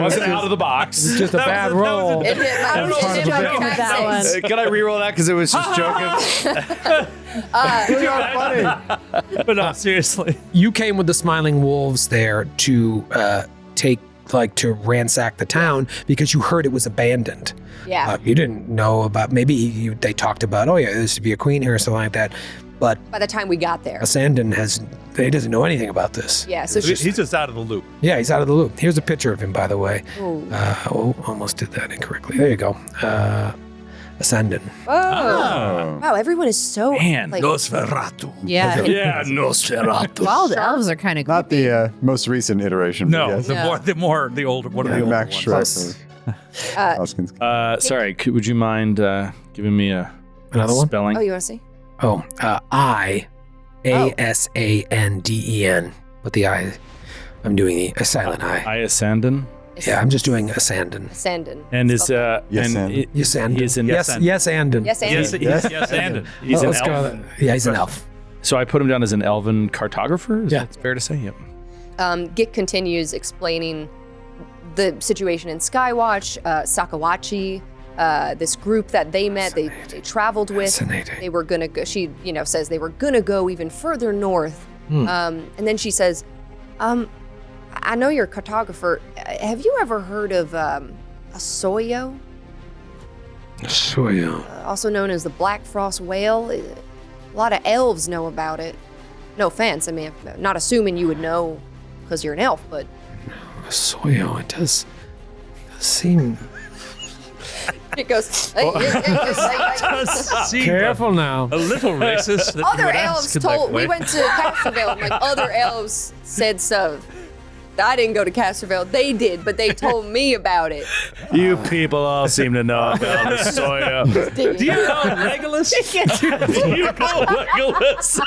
Wasn't out of the box. Just a bad roll. It hit my That's part of the joking with that one. Can I reroll that because it was just joking? Really not funny. But no, seriously. You came with the Smiling Wolves there to to ransack the town because you heard it was abandoned. Yeah. You didn't know about, they talked about, oh yeah, there used to be a queen here or something like that. But By the time we got there. Sandon he doesn't know anything about this. Yeah, so He's just out of the loop. Yeah, he's out of the loop. Here's a picture of him, by the way. Ooh. Almost did that incorrectly. There you go. Sandon. Oh. Wow, everyone is so Man, like Nosferatu. Yeah. Yeah, Nosferatu. Wild elves are kind of Not the most recent iteration. No, but yes. the older one of the older Max ones. Schreck. Hoskins. Sorry, would you mind giving me Another one? spelling? Oh, you want to see? Oh, Asanden. But the I, I'm doing a silent I. Iasandon. Yeah, I'm just doing a Sandon. Sandon. And is Yes, and Andon. Yes, Andon. He is an Yes, Andon. yes, Andon. Yes, Andon. Yes, Andon. He's an Let's go. elf. Yeah, he's an elf. So I put him down as an elven cartographer. Is Yeah. that fair to say? Yep. Git continues explaining the situation in Skywatch, Sakawachi, this group that they met, they traveled with. Fascinating. They were gonna go. She, says they were gonna go even further north. And then she says, "I know you're a cartographer. Have you ever heard of a soyo, Soyo. also known as the Black Frost whale? A lot of elves know about it. No offense. I mean, I'm not assuming you would know because you're an elf, but." Soyo. It does seem. It goes. Careful now. A little racist. that you Other would elves ask in that told. way. We went to Casterville, and other elves said so. I didn't go to Casterville. They did, but they told me about it. You people all seem to know about the soya. Do you know Legolas? Do you know Legolas?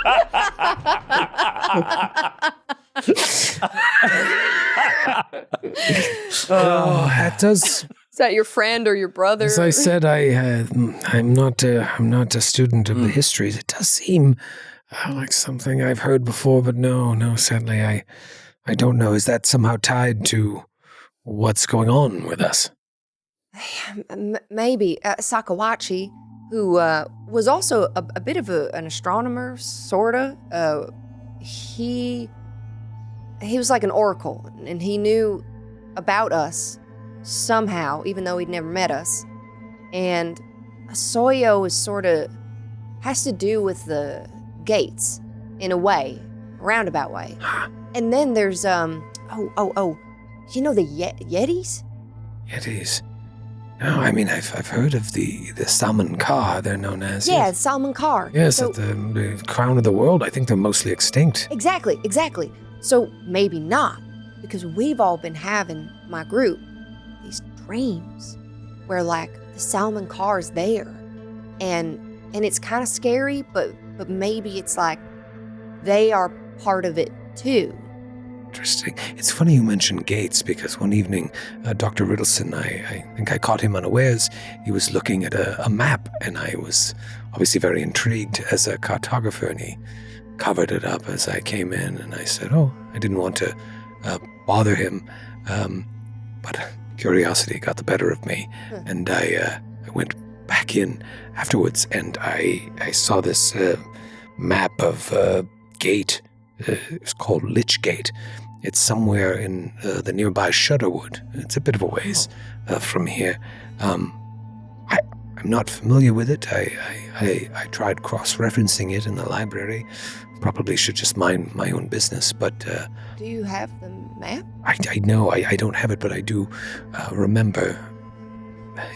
That does. Is that your friend or your brother? As I said, I'm not a student of the histories. It does seem like something I've heard before, but no, sadly, I don't know. Is that somehow tied to what's going on with us? Maybe Sakawachi, who was also a bit of an astronomer, sorta. He was like an oracle, and he knew about us somehow, even though he'd never met us. And Soyo is has to do with the gates in a way, a roundabout way. And then there's you know the Yetis? Yetis. No, I mean I've heard of the Salmon Car. They're known as. Yeah, Salmon Car. Yes, So- at the crown of the world. I think they're mostly extinct. Exactly. So maybe not, because we've all been having, my group, these dreams where like the Salmon Car's there, and it's kind of scary, but maybe it's like they are part of it too. Interesting. It's funny you mentioned gates because one evening, Dr. Ritalson, I think I caught him unawares. He was looking at a map, and I was obviously very intrigued as a cartographer, and he covered it up as I came in, and I said, I didn't want to bother him, but curiosity got the better of me, and I went back in afterwards, and I saw this map of gate. It's called Lich Gate. It's somewhere in the nearby Shudderwood. It's a bit of a ways from here. I'm not familiar with it. I tried cross-referencing it in the library. Probably should just mind my own business, but... Do you have the map? I know I don't have it, but I do remember,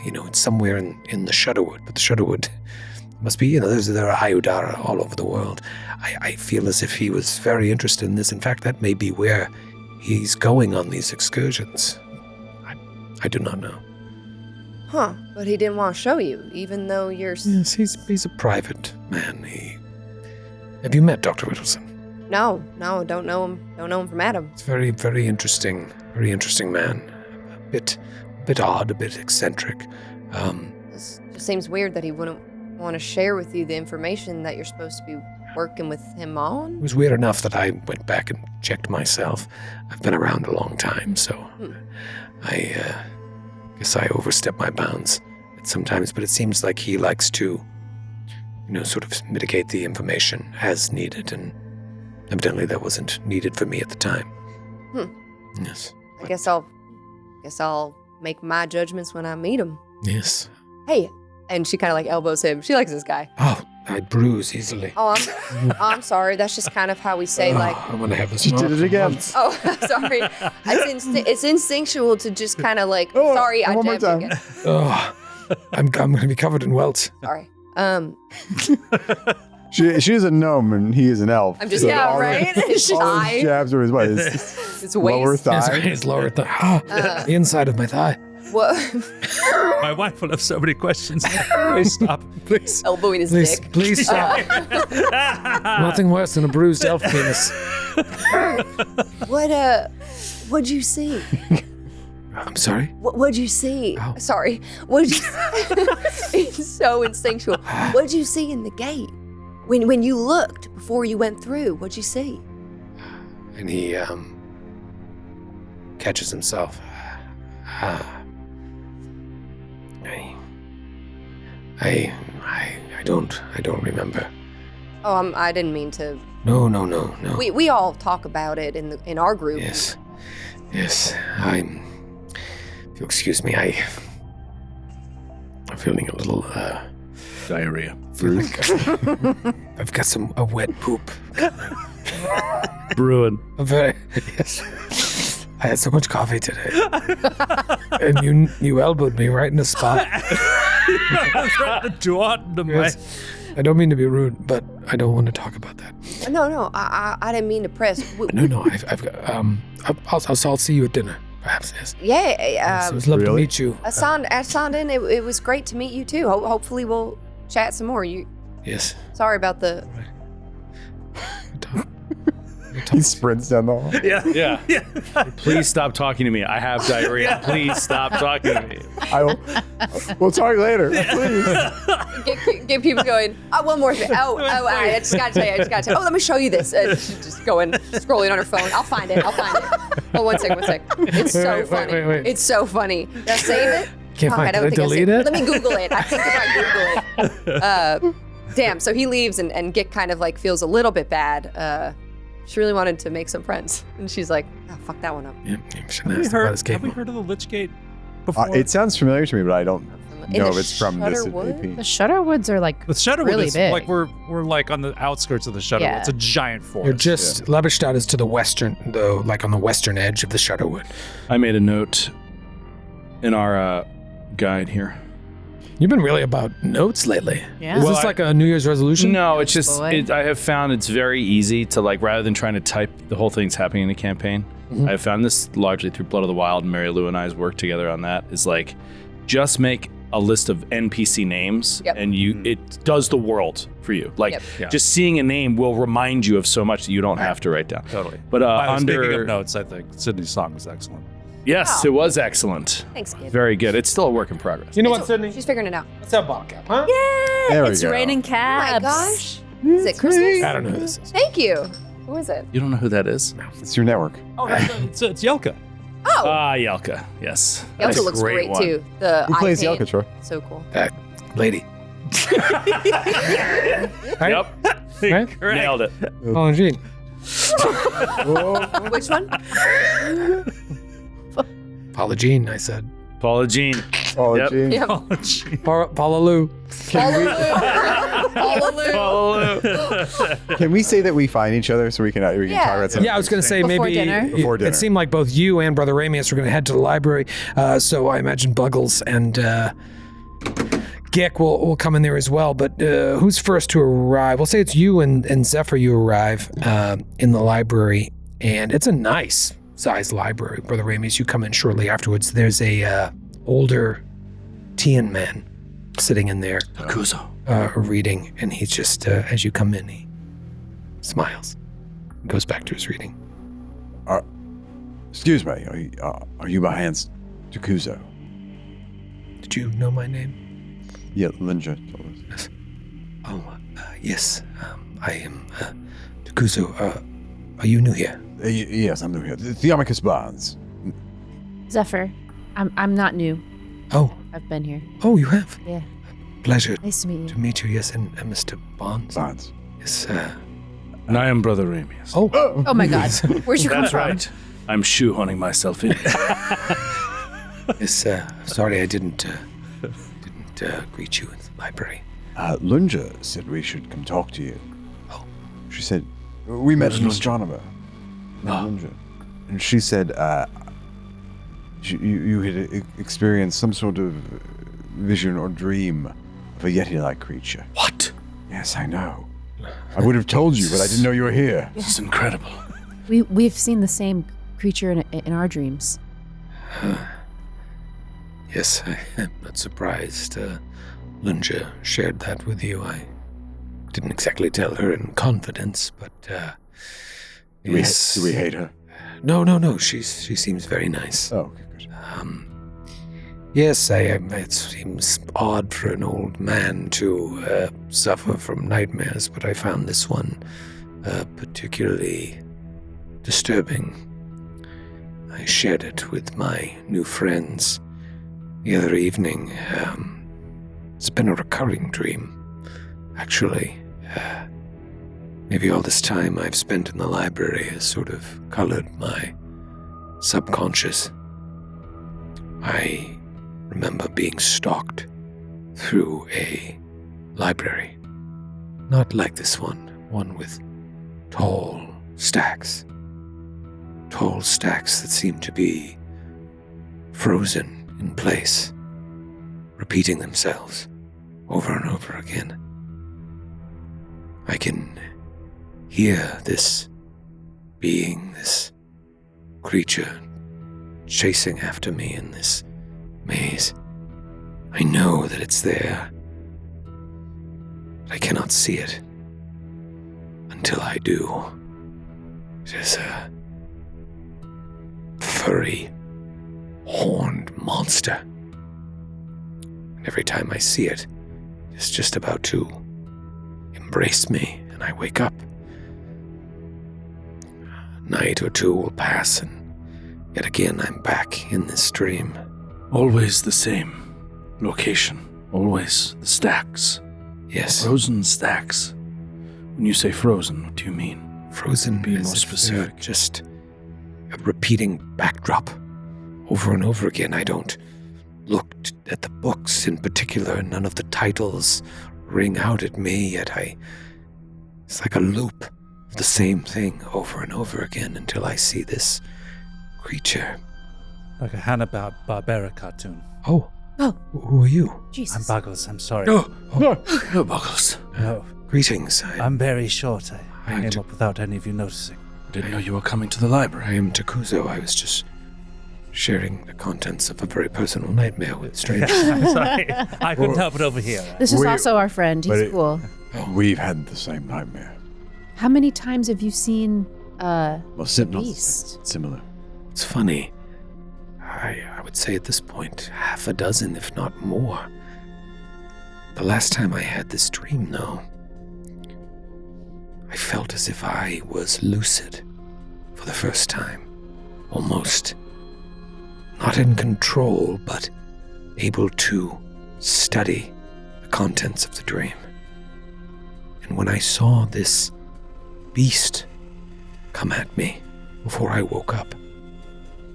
it's somewhere in the Shudderwood, but the Shudderwood must be, there are Ayudara all over the world. I feel as if he was very interested in this. In fact, that may be where he's going on these excursions. I do not know. Huh, but he didn't want to show you, even though you're... Yes, he's a private man. Have you met Dr. Ritalson? No, don't know him. Don't know him from Adam. It's very, very interesting man. A bit odd, a bit eccentric. It just seems weird that he wouldn't want to share with you the information that you're supposed to be working with him It on. was weird enough that I went back and checked myself. I've been around a long time, so I guess I overstepped my bounds at sometimes, but it seems like he likes to, sort of mitigate the information as needed, and evidently that wasn't needed for me at the time. Yes. I guess I'll make my judgments when I meet him. Yes. Hey, and she kind of like elbows him. She likes this guy. Oh, I bruise easily. Oh, I'm sorry. That's just kind of how we say like. I'm gonna have this. She did it again. Oh, sorry. It's instinctual to just kind of like. Sorry, I one more jammed you time. again. Oh, I'm gonna be covered in welts. Sorry. She is a gnome and he is an elf. I'm just so yeah, all right. those- all those jabs are his what? It's Lower waist. thigh. His lower thigh. The inside of my thigh. What? My wife will have so many questions. Please stop. Please. Elbowing his Please, dick. please stop. Nothing worse than a bruised elf penis. What'd you see? I'm sorry? What'd you see? Ow. Sorry. What'd you It's so instinctual. What'd you see in the gate? When you looked before you went through, what'd you see? And he catches himself. I don't remember. Oh, I didn't mean to. No. We all talk about it in our group. Yes. If you'll excuse me, I'm feeling a little Diarrhea. feel like I've got a wet poop. Brewing. Yes. I had so much coffee today. And you elbowed me right in the spot. Yes. I don't mean to be rude, but I don't want to talk about that. No, I didn't mean to press. No, I've got I'll see you at dinner, perhaps. Yes. Yeah, So it was lovely to meet you. Asandin, it was great to meet you too. Hopefully we'll chat some more. Yes. Sorry about the. He sprints down the hall. Yeah. Please stop talking to me. I have diarrhea. Please stop talking to me. We'll talk later, please. Get people going. Oh, one more thing. Oh, I just gotta tell you. Oh, let me show you this. She's just scrolling on her phone. I'll find it. Oh, one sec. It's so funny. Wait. It's so funny. Did I save it? Can't find it. I don't think I Delete saved it? Let me Google it. I think if I Google it. Damn. So he leaves and Git kind of like feels a little bit bad. She really wanted to make some friends, and she's like, "Oh, fuck that one up." Yeah, Have we heard of the Lich Gate before? It sounds familiar to me, but I don't In know the if it's from this Shudderwood? AP. The Shudderwoods are like the Shudderwood really is big. like we're like on the outskirts of the Shudderwood. Yeah. It's a giant forest. You're just Leberstadt is to the western, though, like on the western edge of the Shudderwood. I made a note in our guide here. You've been really about notes lately. Yeah. Is Well, this like a New Year's resolution? No, it's just Boy. I have found it's very easy to like rather than trying to type the whole thing's happening in the campaign. Mhm. I found this largely through Blood of the Wild, and Mary Lou and I's work together on that. Is like just make a list of NPC names, Yep. and it does the world for you. Like Yep. Yeah. just seeing a name will remind you of so much that you don't have to write down. Totally. But Speaking under of notes, I think Sydney's song was excellent. yes, Wow. it was excellent. Thanks, kid. Very good. It's still a work in progress. You know what, Sydney? She's figuring it out. Let's have bottle cap, huh? There we it's go. raining Oh my cabs. gosh. Is it Christmas? I don't know who this is. Thank you. Who is it? You don't know who that is? It's your network. Oh, it's Yelka. Oh, Ah, Yelka. Yes. Yelka That's a looks great one. too. The Who plays eye paint. Yelka, Troy? So cool. That lady. Right? Yep. Right? Nailed it. Paul and Jean. Which one? Paula Jean, I said. Paula Jean. Oh, Yep. Gene. Yeah. Paula Lou. Can we say that we find each other so we can talk about something? Yeah, I was going to say Before maybe dinner? Before dinner. It seemed like both you and Brother Ramius were going to head to the library, so I imagine Buggles and Gick will come in there as well. But who's first to arrive? We'll say it's you and Zephyr. You arrive in the library, and it's a nice sized library. Brother Ramius, you come in shortly afterwards. There's a older Tian man sitting in there. Akuzo. Reading, and he's just, as you come in, he smiles, goes back to his reading. Excuse me, are you by hands Takuzo? Did you know my name? Yeah, Linja told us. Oh, yes, I am Takuzo. Are you new here? Yes, I'm new here. Theomachus Barnes. Zephyr, I'm not new. Oh, I've been here. Oh, you have? Yeah. Pleasure Nice to meet you. to meet you, yes, and Mr. Bonds. Bonds. Yes, And I am Brother Ramius. Oh. Oh my God. Where'd you come That's from? right. I'm shoehorning myself in. Yes, sorry I didn't greet you in the library. Lunja said we should come talk to you. Oh. She said, we met Who's an Lunja? astronomer. Ah. Lunja. And she said, you had experienced some sort of vision or dream of a Yeti-like creature. What? Yes, I know. I would have told you, but I didn't know you were here. This is incredible. We've seen the same creature in our dreams. Yes, I am not surprised. Lunja shared that with you. I didn't exactly tell her in confidence, but Do we yes. hate her? No. She seems very nice. Oh, okay, good. Yes, it seems odd for an old man to suffer from nightmares, but I found this one particularly disturbing. I shared it with my new friends the other evening. It's been a recurring dream, actually. Maybe all this time I've spent in the library has sort of colored my subconscious. I remember being stalked through a library. Not like this one with tall stacks. Tall stacks that seem to be frozen in place, repeating themselves over and over again. I can hear this being, this creature chasing after me in this maze. I know that it's there, but I cannot see it until I do. It is a furry, horned monster. And every time I see it, it's just about to embrace me, and I wake up. A night or two will pass, and yet again I'm back in this dream. Always the same location. Always the stacks. Yes, Frozen stacks. When you say frozen, what do you mean? frozen. Be more as if they're specific. Just a repeating backdrop over and over again. I don't look at the books in particular. None of the titles ring out at me, yet it's like a loop of the same thing over and over again until I see this creature. Like a Hanna-Barbera cartoon. Oh, Oh, who are you? I'm Jesus. Buggles, I'm sorry. No, Buckles. No, Greetings. I'm very short. I Right. came up without any of you noticing. Didn't know you were coming to the library. I am Takuzo. I was just sharing the contents of a very personal nightmare with strangers. I'm sorry. I couldn't help it over here. This is We- also our friend. but He's it- cool. We've had the same nightmare. How many times have you seen Well, Sentinel's beast? similar. It's funny. I would say at this point, half a dozen, if not more. The last time I had this dream, though, I felt as if I was lucid for the first time. Almost. Not in control, but able to study the contents of the dream. And when I saw this beast come at me before I woke up,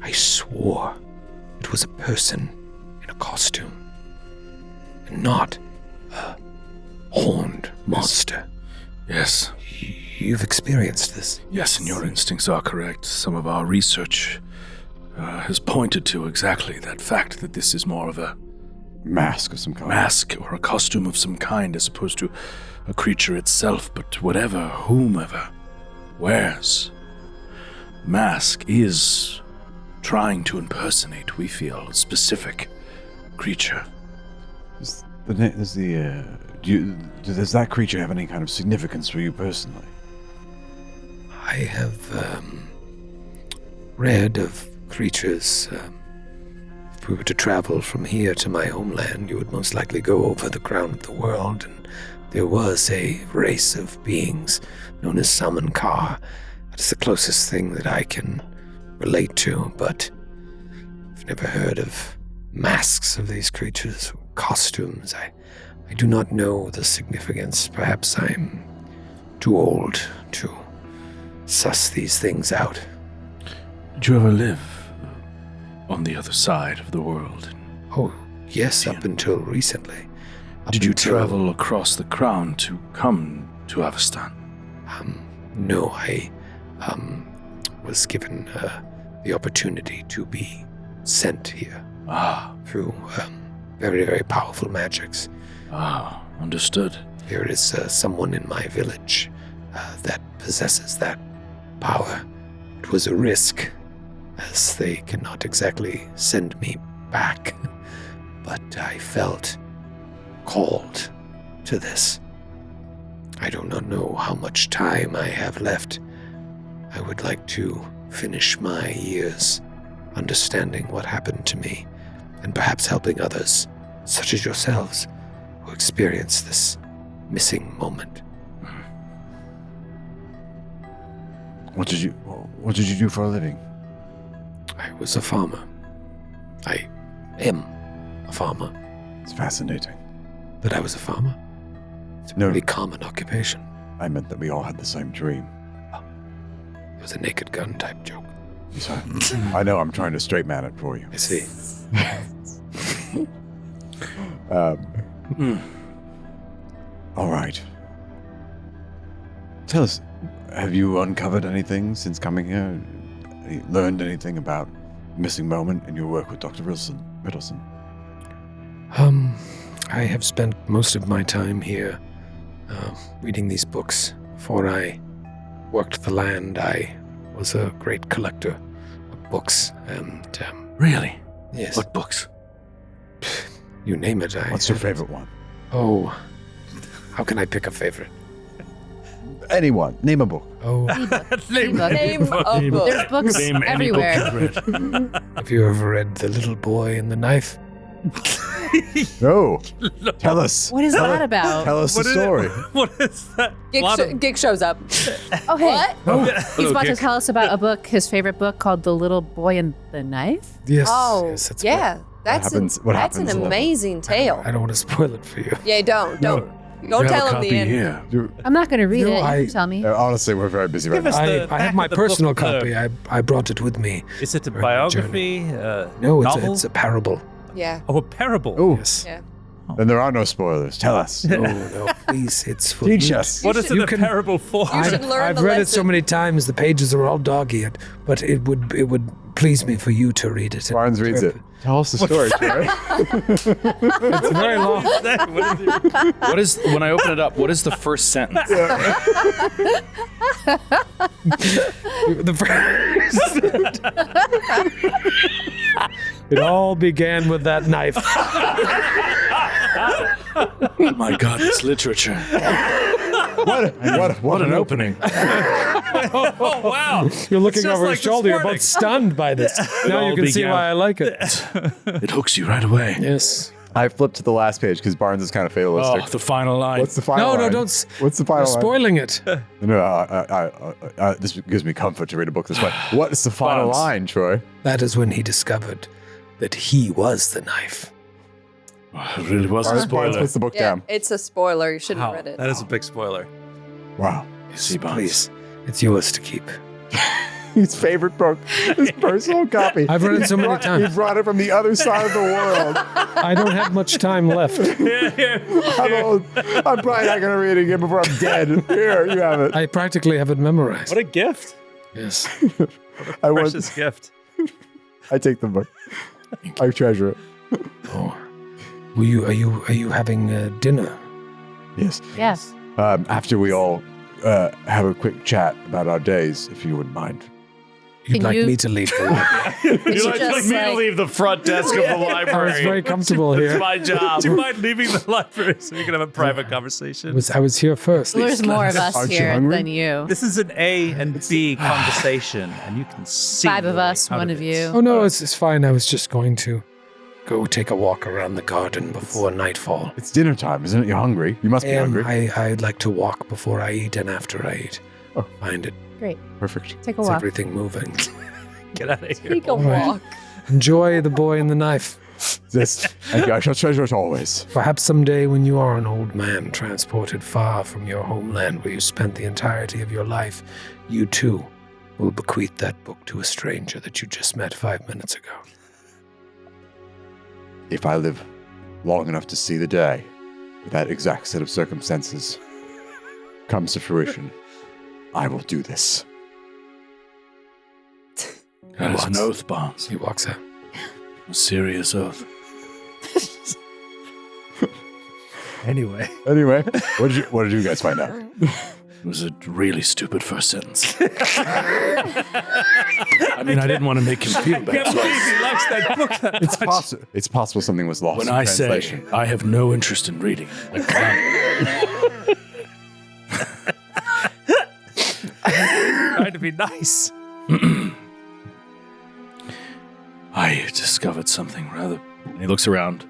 I swore it was a person in a costume, and not a horned monster. Yes. You've experienced this. Yes, and your instincts are correct. Some of our research has pointed to exactly that fact, that this is more of a Mask of some kind. mask or a costume of some kind as opposed to a creature itself, but whatever, whomever wears mask is trying to impersonate, we feel, a specific creature. Does that creature have any kind of significance for you personally? I have read of creatures. If we were to travel from here to my homeland, you would most likely go over the crown of the world, and there was a race of beings known as Samankar. That's the closest thing that I can relate to, but I've never heard of masks of these creatures, costumes. I do not know the significance. Perhaps I'm too old to suss these things out. Did you ever live on the other side of the world? Oh, yes, up until recently. Did you travel across the crown to come to Avestan? No, I was given the opportunity to be sent here through very, very powerful magics. Understood. There is someone in my village that possesses that power. It was a risk, as they cannot exactly send me back, but I felt called to this. I do not know how much time I have left. I would like to finish my years understanding what happened to me, and perhaps helping others, such as yourselves, who experience this missing moment. What did you do for a living? I was a farmer. I am a farmer, It's fascinating. but I was a farmer. It's a No. pretty common occupation. I meant that we all had the same dream. It was a Naked Gun type joke. I know, I'm trying to straight man it for you. I see. All right. Tell us, have you uncovered anything since coming here? Learned anything about missing moment in your work with Dr. Ritalson? I have spent most of my time here reading these books. Before I worked the land, I was a great collector of books, and Really? yes, What books? you name it. What's your favorite one? Oh, how can I pick a favorite? Anyone. Name a book. Oh, Name a book. There's books everywhere. have you ever read The Little Boy and the Knife? No. Tell us. What is that about? Tell us the story. What is that? Gig shows up. Oh, hey. What? He's about to tell us about a book, his favorite book called The Little Boy and the Knife. Yes. Oh, yes, that's yeah. That's happens- an, what that's happens an in that book? amazing tale. I don't want to spoil it for you. Yeah, don't tell him the end. Here. I'm not going to read No, it. I- You tell me. Honestly, we're very busy right Give us now. the I have back my of the book personal with the- copy. I brought it with me. Is it a During the journey. biography? No, novel? it's a parable. Yeah. Oh, a parable. Oh, Yes. Yeah. then there are no spoilers. Tell us. No, please, it's for Teach you. us. What is it You a can- parable for? You should learn I've the read it so lesson. many times. The pages are all dog-eared, but it would please me for you to read it. Barnes reads it. Tell us the story, Troy. It's very long. What is, when I open it up, what is the first sentence? The first. It all began with that knife. My God, it's literature. What an opening. Oh, wow. You're looking Just over like his shoulder. You're this morning. both stunned by this. Now you all can see began. why I like it. It hooks you right away. Yes. I flipped to the last page because Barnes is kind of fatalistic. Oh, the final line. What's the final No, line? don't. What's the final You're line? spoiling it. No, this gives me comfort to read a book this way. What is the final Barnes. line, Troy? That is when he discovered that he was the knife. Oh, it really was a Barnes spoiler. puts the book Yeah, down. it's a spoiler. You shouldn't have Wow, read it. that is a big spoiler. Wow. See, Barnes. Please, it's yours to keep. His favorite book, his personal copy. I've read it so many He times. brought it from the other side of the world. I don't have much time left. I'm old. I'm probably not going to read it again before I'm dead. Here, you have it. I practically have it memorized. What a gift. Yes. I Precious gift. I take the book. I treasure it. Oh. Are you having dinner? Yes. Yes. After we all have a quick chat about our days, if you wouldn't mind. You'd Can like you- me to leave the library? You like just me to like- leave the front desk of the I was library. very comfortable It's here. my job. Do you mind leaving the library so we can have a private conversation? I was here first. There's more of us Aren't you here hungry? than you. This is an A and B conversation, and you can see 5 of the way us, out one of it. you. Oh no, it's fine. I was just going to go take a walk around the garden before nightfall. It's dinner time, isn't it? You're hungry. You must be hungry. I'd like to walk before I eat and after I eat. Oh. Find it. Great. Perfect. Take a It's walk. everything moving. Get out of here. Take a All right. walk. Enjoy the boy and the knife. And I shall treasure it always. Perhaps someday when you are an old man transported far from your homeland where you spent the entirety of your life, you too will bequeath that book to a stranger that you just met 5 minutes ago. If I live long enough to see the day, that exact set of circumstances comes to fruition, I will do this. That is an oath, Barnes. He walks out. A serious oath. Anyway. What did you guys find out? It was a really stupid first sentence. I mean, I didn't want to make him feel bad. So He likes that book that It's possible something was lost when in I say translation. I have no interest in reading, like, trying to be nice. I discovered something rather. And he looks around.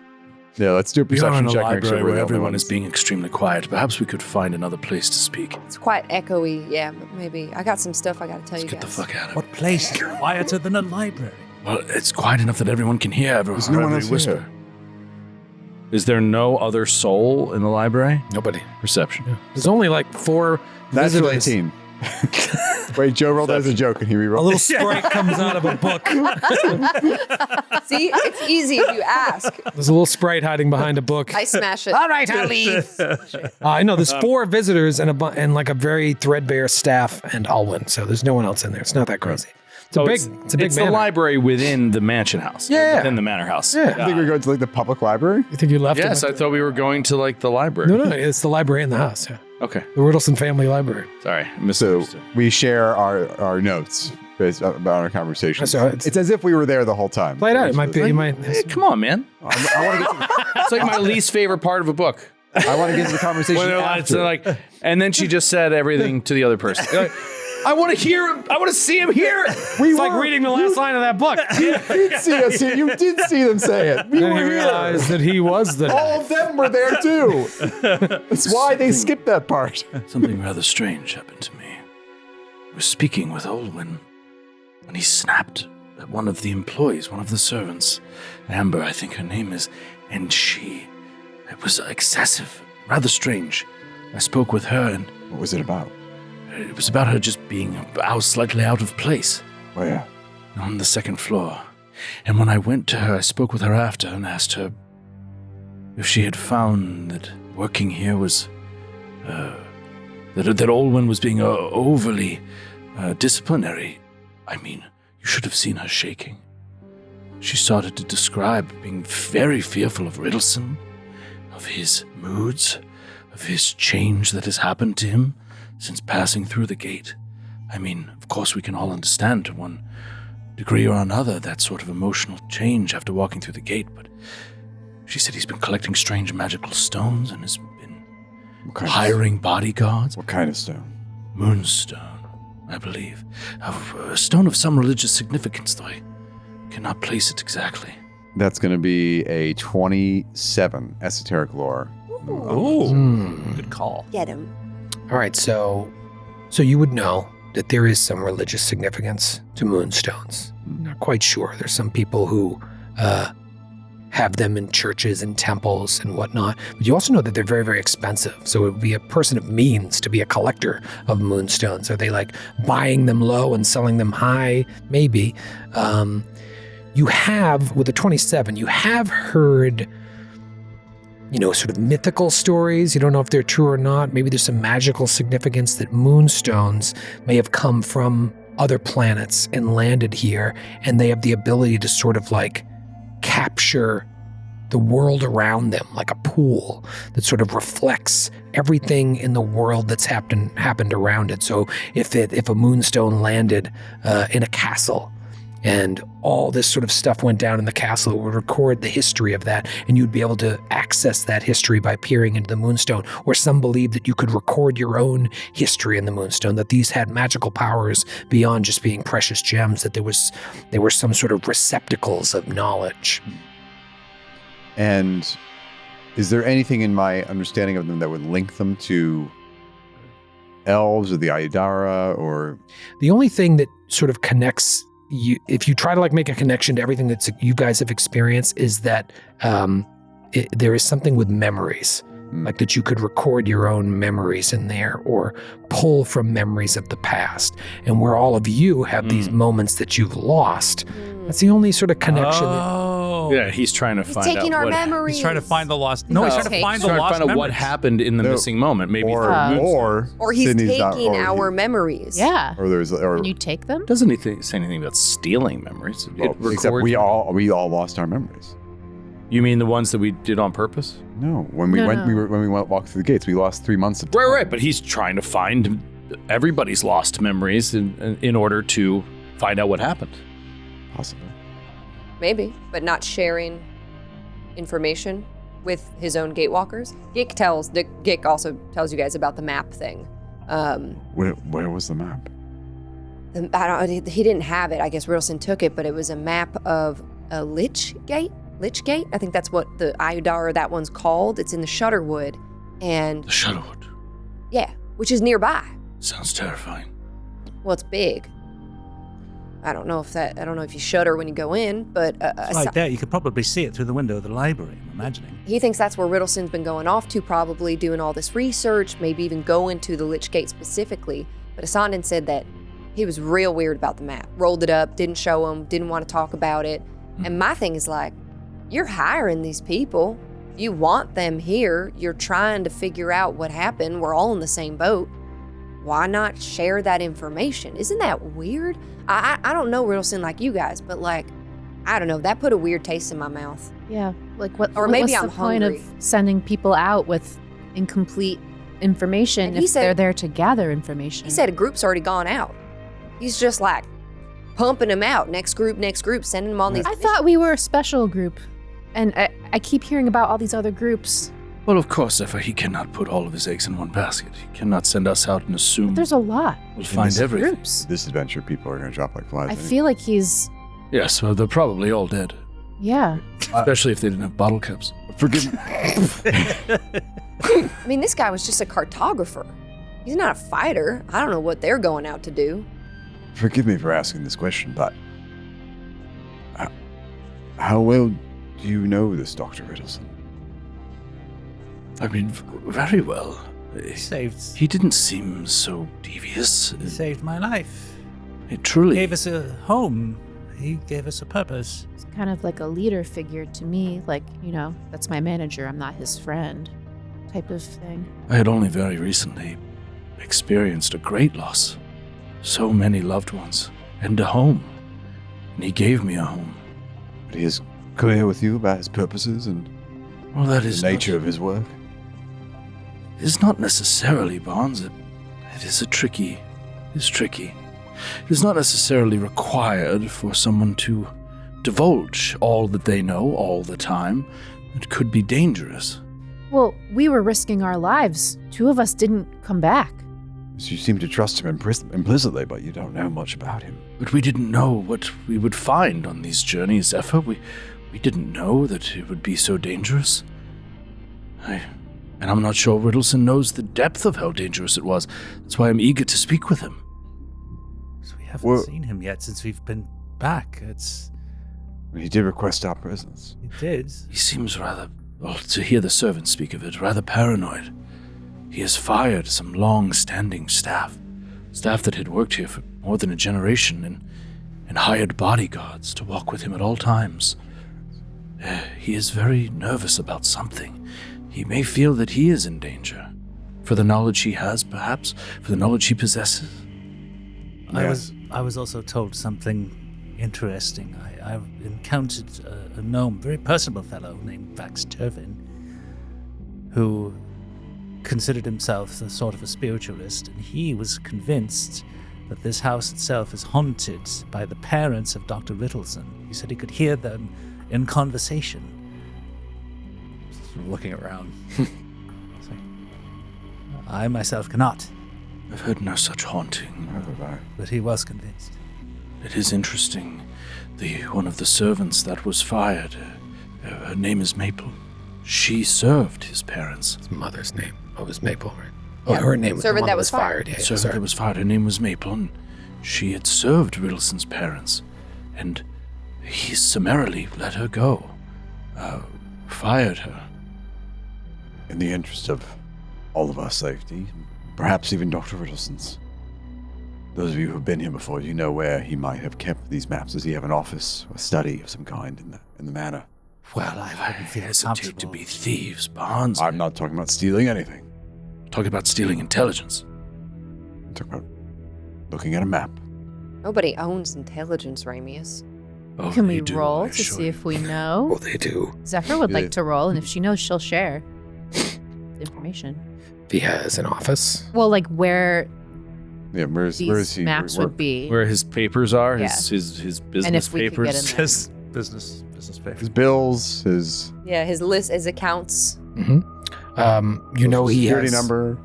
Yeah, let's do a We are perception in a check. Make sure library we're where the only everyone is ones. being extremely quiet. Perhaps we could find another place to speak. It's quite echoey. Yeah, but maybe. I got some stuff I got to tell Let's you get the guys. fuck out of here. What place is quieter than a library? Well, it's quiet enough that everyone can hear There's no one every else whisper. here. Is there no other soul in the library? Nobody. Perception. There's only like 4 Natural visitors. 18. Wait, Joe rolled as a joke and he A re-rolled. little sprite comes out of a book. See, it's easy if you ask. There's a little sprite hiding behind a book. I smash it. All right, I'll leave. I know there's 4 visitors and like a very threadbare staff and Alwyn, so there's no one else in there. It's not that crazy. It's a big It's manor. the library within the mansion house. Yeah. Within the manor house. Yeah. I think we're going to like the public library. You think you left? Yes, it? I thought we were going to like the library. No, it's the library in the house. Yeah. Okay. The Ritalson family library. Sorry. So Misunderstood. we share our notes based about our conversation. So it's- It's as if we were there the whole time. Play it out. It might be. You might. Hey, come on, man. I want to get to It's like my least favorite part of a book. I want to get to the conversation When they're after. like, and then she just said everything to the other person. Like, I want to hear him. I want to see him hear it. It's like reading the last line of that book. You did see us here. You did see them say it. We Then were he here. realized that he was the. All of them were there too. That's why they skipped that part. Something rather strange happened to me. I was speaking with Olwyn, and he snapped at one of the employees, one of the servants. Amber, I think her name is, and it was excessive, rather strange. I spoke with her, and What was it about? it was about her just being slightly out of place Oh yeah. on the second floor. And when I went to her, I spoke with her after and asked her if she had found that working here was, that Olwyn was being overly disciplinary. I mean, you should have seen her shaking. She started to describe being very fearful of Ritalson, of his moods, of his change that has happened to him since passing through the gate. I mean, of course we can all understand to one degree or another that sort of emotional change after walking through the gate, but she said he's been collecting strange magical stones and has been What kind hiring bodyguards. What kind of stone? Moonstone, I believe. A stone of some religious significance, though I cannot place it exactly. That's going to be a 27 esoteric lore. Good call. Get him. All right, so you would know that there is some religious significance to moonstones. Not quite sure. There's some people who have them in churches and temples and whatnot. But you also know that they're very, very expensive. So it would be a person of means to be a collector of moonstones. Are they like buying them low and selling them high? Maybe. You have, with a 27, you have heard, sort of mythical stories. You don't know if they're true or not. Maybe there's some magical significance that moonstones may have come from other planets and landed here, and they have the ability to sort of like capture the world around them like a pool that sort of reflects everything in the world that's happened around it. So if a moonstone landed in a castle, and all this sort of stuff went down in the castle, it would record the history of that, and you'd be able to access that history by peering into the moonstone. Or some believe that you could record your own history in the moonstone, that these had magical powers beyond just being precious gems, that they were some sort of receptacles of knowledge. And is there anything in my understanding of them that would link them to elves or the Aydara or... The only thing that sort of connects if you try to like make a connection to everything that you guys have experienced, is that there is something with memories, like that you could record your own memories in there or pull from memories of the past. And where all of you have these moments that you've lost, that's the only sort of connection. Yeah, he's trying to find taking out our what memories. He's trying to find the lost. No, he's trying to find the lost out what memories. happened in the missing moment. Maybe or he's Sydney's not- taking or our he- memories. Yeah. Or Can you take them? doesn't say anything about stealing memories. well, except we all lost our memories. You mean the ones that we did on purpose? No, when we walked through the gates, we lost 3 months of time. Right. But he's trying to find everybody's lost memories in order to find out what happened. Possibly. Maybe, but not sharing information with his own Gatewalkers. Gick also tells you guys about the map thing. Where was the map? He didn't have it. I guess Ritalson took it, but it was a map of a Lich Gate. I think that's what the Iodar, that one's called. It's in the Shutterwood, and The Shutterwood. yeah, which is nearby. Sounds terrifying. Well, it's big. I don't know if you shudder when you go in, but It's right there. You could probably see it through the window of the library, I'm imagining. he thinks that's where Ritalson's been going off to, probably doing all this research, maybe even going to the Lich Gate specifically. But Asandin said that he was real weird about the map. Rolled it up, didn't show him, didn't want to talk about it. And my thing is like, you're hiring these people. You want them here. You're trying to figure out what happened. We're all in the same boat. Why not share that information? Isn't that weird? I don't know Ritalson like you guys, but like, I don't know. That put a weird taste in my mouth. Yeah. Like what? Or maybe what's I'm the point hungry. of sending people out with incomplete information And he if said- they're there to gather information? He said a group's already gone out. He's just like pumping them out. Next group, sending them on these. I thought we were a special group, and I keep hearing about all these other groups. Well, of course, Zephyr, he cannot put all of his eggs in one basket. He cannot send us out and assume There's a lot. we'll find everything. Groups. This adventure, people are going to drop like flies. I feel like he's. Yes, well, they're probably all dead. Yeah. Especially if they didn't have bottle caps. Forgive me. I mean, this guy was just a cartographer. He's not a fighter. I don't know what they're going out to do. Forgive me for asking this question, but how well do you know this Dr. Ritalson? I mean, very well. He He didn't seem so devious. saved my life. It He truly gave us a home. He gave us a purpose. He's kind of like a leader figure to me. Like, that's my manager. I'm not his friend type of thing. I had only very recently experienced a great loss. So many loved ones. And a home. And he gave me a home. But he is clear with you about his purposes and Well, that the is nature of his work? It is not necessarily, Barnes. It is tricky. It is not necessarily required for someone to divulge all that they know all the time. It could be dangerous. Well, we were risking our lives. 2 of us didn't come back. So you seem to trust him implicitly, but you don't know much about him. But we didn't know what we would find on these journeys, Zephyr. We didn't know that it would be so dangerous. And I'm not sure Ritalson knows the depth of how dangerous it was. That's why I'm eager to speak with him. So we haven't Well- seen him yet since we've been back. He did request our presence. He did. He seems rather, well, to hear the servants speak of it, rather paranoid. He has fired some long-standing staff that had worked here for more than a generation, and hired bodyguards to walk with him at all times. He is very nervous about something. He may feel that he is in danger. For the knowledge he has, perhaps, for the knowledge he possesses. I was also told something interesting. I encountered a gnome, very personable fellow named Vax Turvin, who considered himself a sort of a spiritualist, and he was convinced that this house itself is haunted by the parents of Dr. Ritalson. He said he could hear them in conversation. Sort of looking around. It's like, I myself cannot, I've heard no such haunting. but he was convinced. It is interesting. One of the servants that was fired, her name is Maple. She served his parents. His mother's name. Oh, it was Maple, right? Oh, her name was the Servant one that that was was fired. Yeah, Servant sorry. that was fired, her name was Maple, and she had served Ritalson's parents. and he summarily let her go. Fired her. In the interest of all of our safety, perhaps even Dr. Ritalson's. Those of you who have been here before, you know where he might have kept these maps. Does he have an office or study of some kind in the manor? Well, I wouldn't feel hesitate to comfortable. be thieves, Barnes. I'm not talking about stealing anything. Talking about stealing intelligence. I'm talking about looking at a map. Nobody owns intelligence, Ramius. Oh, Can they we do, roll I to assure see you. if we know? Well, they do. Zephyr would Yeah. like to roll, and if she knows, she'll share the information. If he has an office. Well, like where Yeah, where is these he? maps where- would be. Where his papers are, Yeah. his business And if we could get papers. in there. His business paper. His bills, his Yeah, his list, his accounts, You know he security has. number.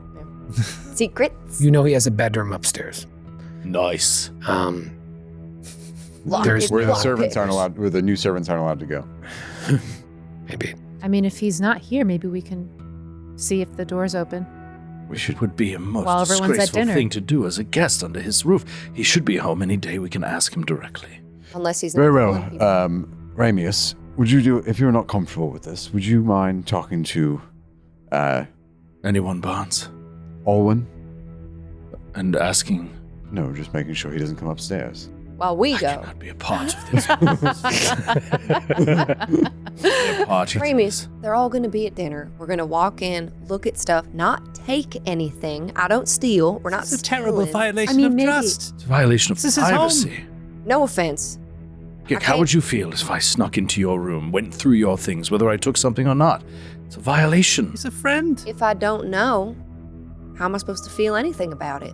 secrets. You know he has a bedroom upstairs. Nice. Lock There's it, Where the lock servants it. aren't allowed, where the new servants aren't allowed to go. Maybe. I mean, if he's not here, maybe we can see if the door's open. It would be a most While everyone's at disgraceful dinner. thing to do as a guest under his roof. He should be home any day. We can ask him directly. Unless he's not Very well. killing people. Ramius, would you do, if you're not comfortable with this, would you mind talking to Anyone, Barnes? Alwyn? And asking. No, just making sure he doesn't come upstairs. While we I go. cannot be a part of this. Be a part of Ramius, this. they're all going to be at dinner. We're going to walk in, look at stuff, not take anything. I don't steal. We're not It's a terrible stealing. violation I mean, of maybe- trust. It's a violation of This is his privacy. No offense. Gik, I how can't- would you feel if I snuck into your room, went through your things, whether I took something or not? It's a violation. He's a friend. If I don't know, how am I supposed to feel anything about it?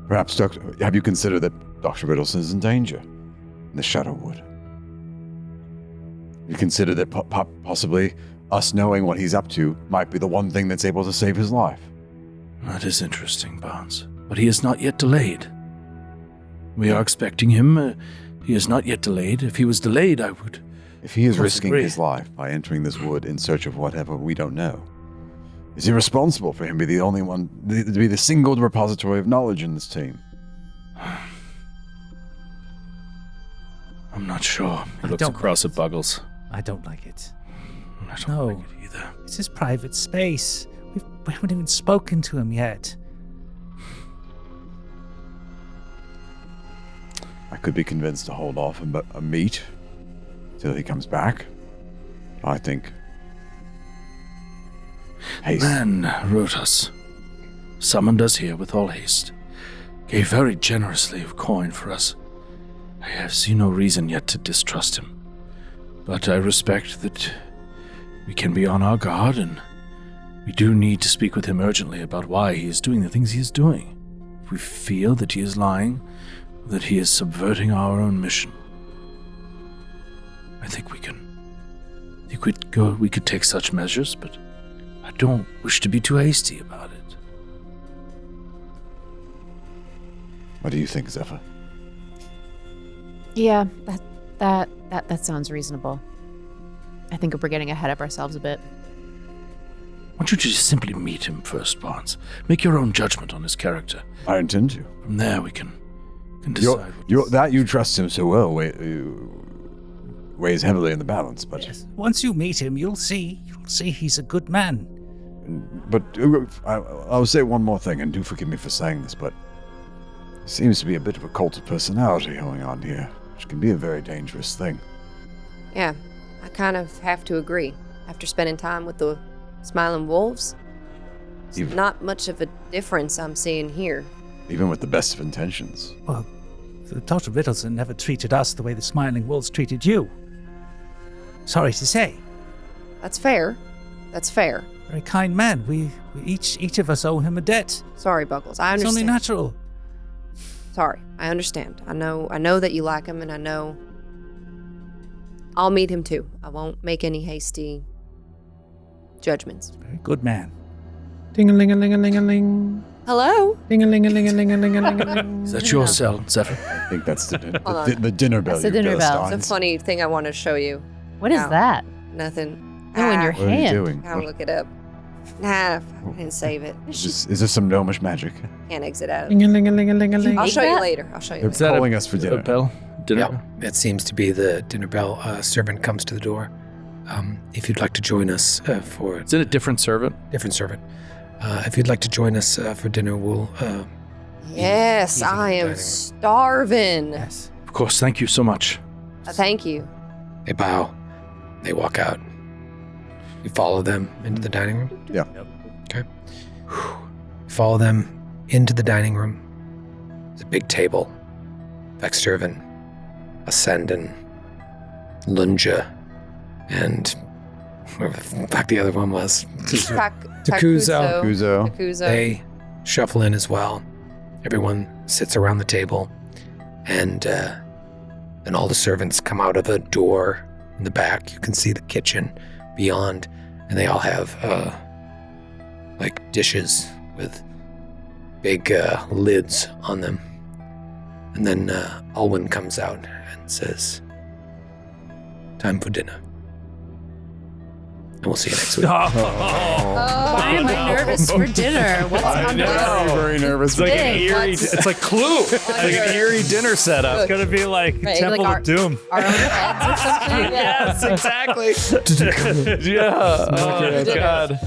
Perhaps, have you considered that Dr. Riddleson is in danger in the Shadowwood? You consider that possibly us knowing what he's up to might be the one thing that's able to save his life. That is interesting, Barnes. But he is not yet delayed. We are expecting him. He is not yet delayed. If he was delayed, I would. If he is Yes, risking agree. his life by entering this wood in search of whatever we don't know, is it responsible for him to be the only one, to be the single repository of knowledge in this team? I'm not sure. He I looks don't across at Buggles. I don't like it. I don't No. like it either. It's his private space. We haven't even spoken to him yet. I could be convinced to hold off a meet till he comes back. I think haste. Man wrote us, summoned us here with all haste, gave very generously of coin for us. I have seen no reason yet to distrust him, but I respect that we can be on our guard, and we do need to speak with him urgently about why he is doing the things he is doing. If we feel that he is lying, that he is subverting our own mission, I think we can. We could take such measures, but I don't wish to be too hasty about it. What do you think, Zephyr? Yeah, that sounds reasonable. I think we're getting ahead of ourselves a bit. Why don't you just simply meet him first, Barnes? Make your own judgment on his character. I intend to. From there, we can decide. You trust him so well weighs heavily in the balance, but Yes. Once you meet him, you'll see he's a good man. I'll say one more thing, and do forgive me for saying this, but there seems to be a bit of a cult of personality going on here, which can be a very dangerous thing. Yeah, I kind of have to agree. After spending time with the Smiling Wolves, it's Even- not much of a difference I'm seeing here. Even with the best of intentions. Well, Dr. Ritalson never treated us the way the Smiling Wolves treated you. Sorry to say. That's fair. That's fair. Very kind man. We each of us owe him a debt. Sorry, Buckles. I It's understand. only natural. Sorry, I understand. I know that you like him, and I know I'll meet him too. I won't make any hasty judgments. Very good man. Ding-a-ling-a-ling-a-ling-a-ling. Hello? Ding-a-ling-a-ling-a-ling-a-ling. Is that your cell, Zephyr? I think that's the Hold on. the dinner bell. That's the you dinner bell. Philistines. It's a funny thing I want to show you. What is No. that? Nothing. Oh, in your What are you hand. doing? I'll look it up. Nah, I didn't save it. Is this some gnomish magic? Can't exit out. Ding-a-ling-a-ling-a-ling-a-ling. I'll Make show you that? later. I'll show you They're later. calling us for dinner. A bell? dinner? Yeah, it seems to be the dinner bell. Servant comes to the door. If you'd like to join us for... Is it a different servant? Different servant. If you'd like to join us for dinner, we'll... Yes, eating in I the am dining room. starving. Yes. Of course. Thank you so much. Thank you. They bow. They walk out. You follow them into the dining room? Yeah. Okay. Follow them into the dining room. There's a big table. Vextervin, Ascendon, Lunja, and whoever the fuck the other one was. Takuzo. Kuzo. They shuffle in as well. Everyone sits around the table, and then all the servants come out of a door in the back. You can see the kitchen beyond, and they all have like dishes with big lids on them. And then Alwyn comes out and says, "Time for dinner. And we'll see you next week." Why am I nervous for dinner? What's on this? Very nervous. It's like an Big, eerie. what's- It's like Clue. It's like an eerie dinner setup. It's gonna be like Right, Temple like of Doom. Our own heads or something? Yes, exactly. Yeah. Oh, God.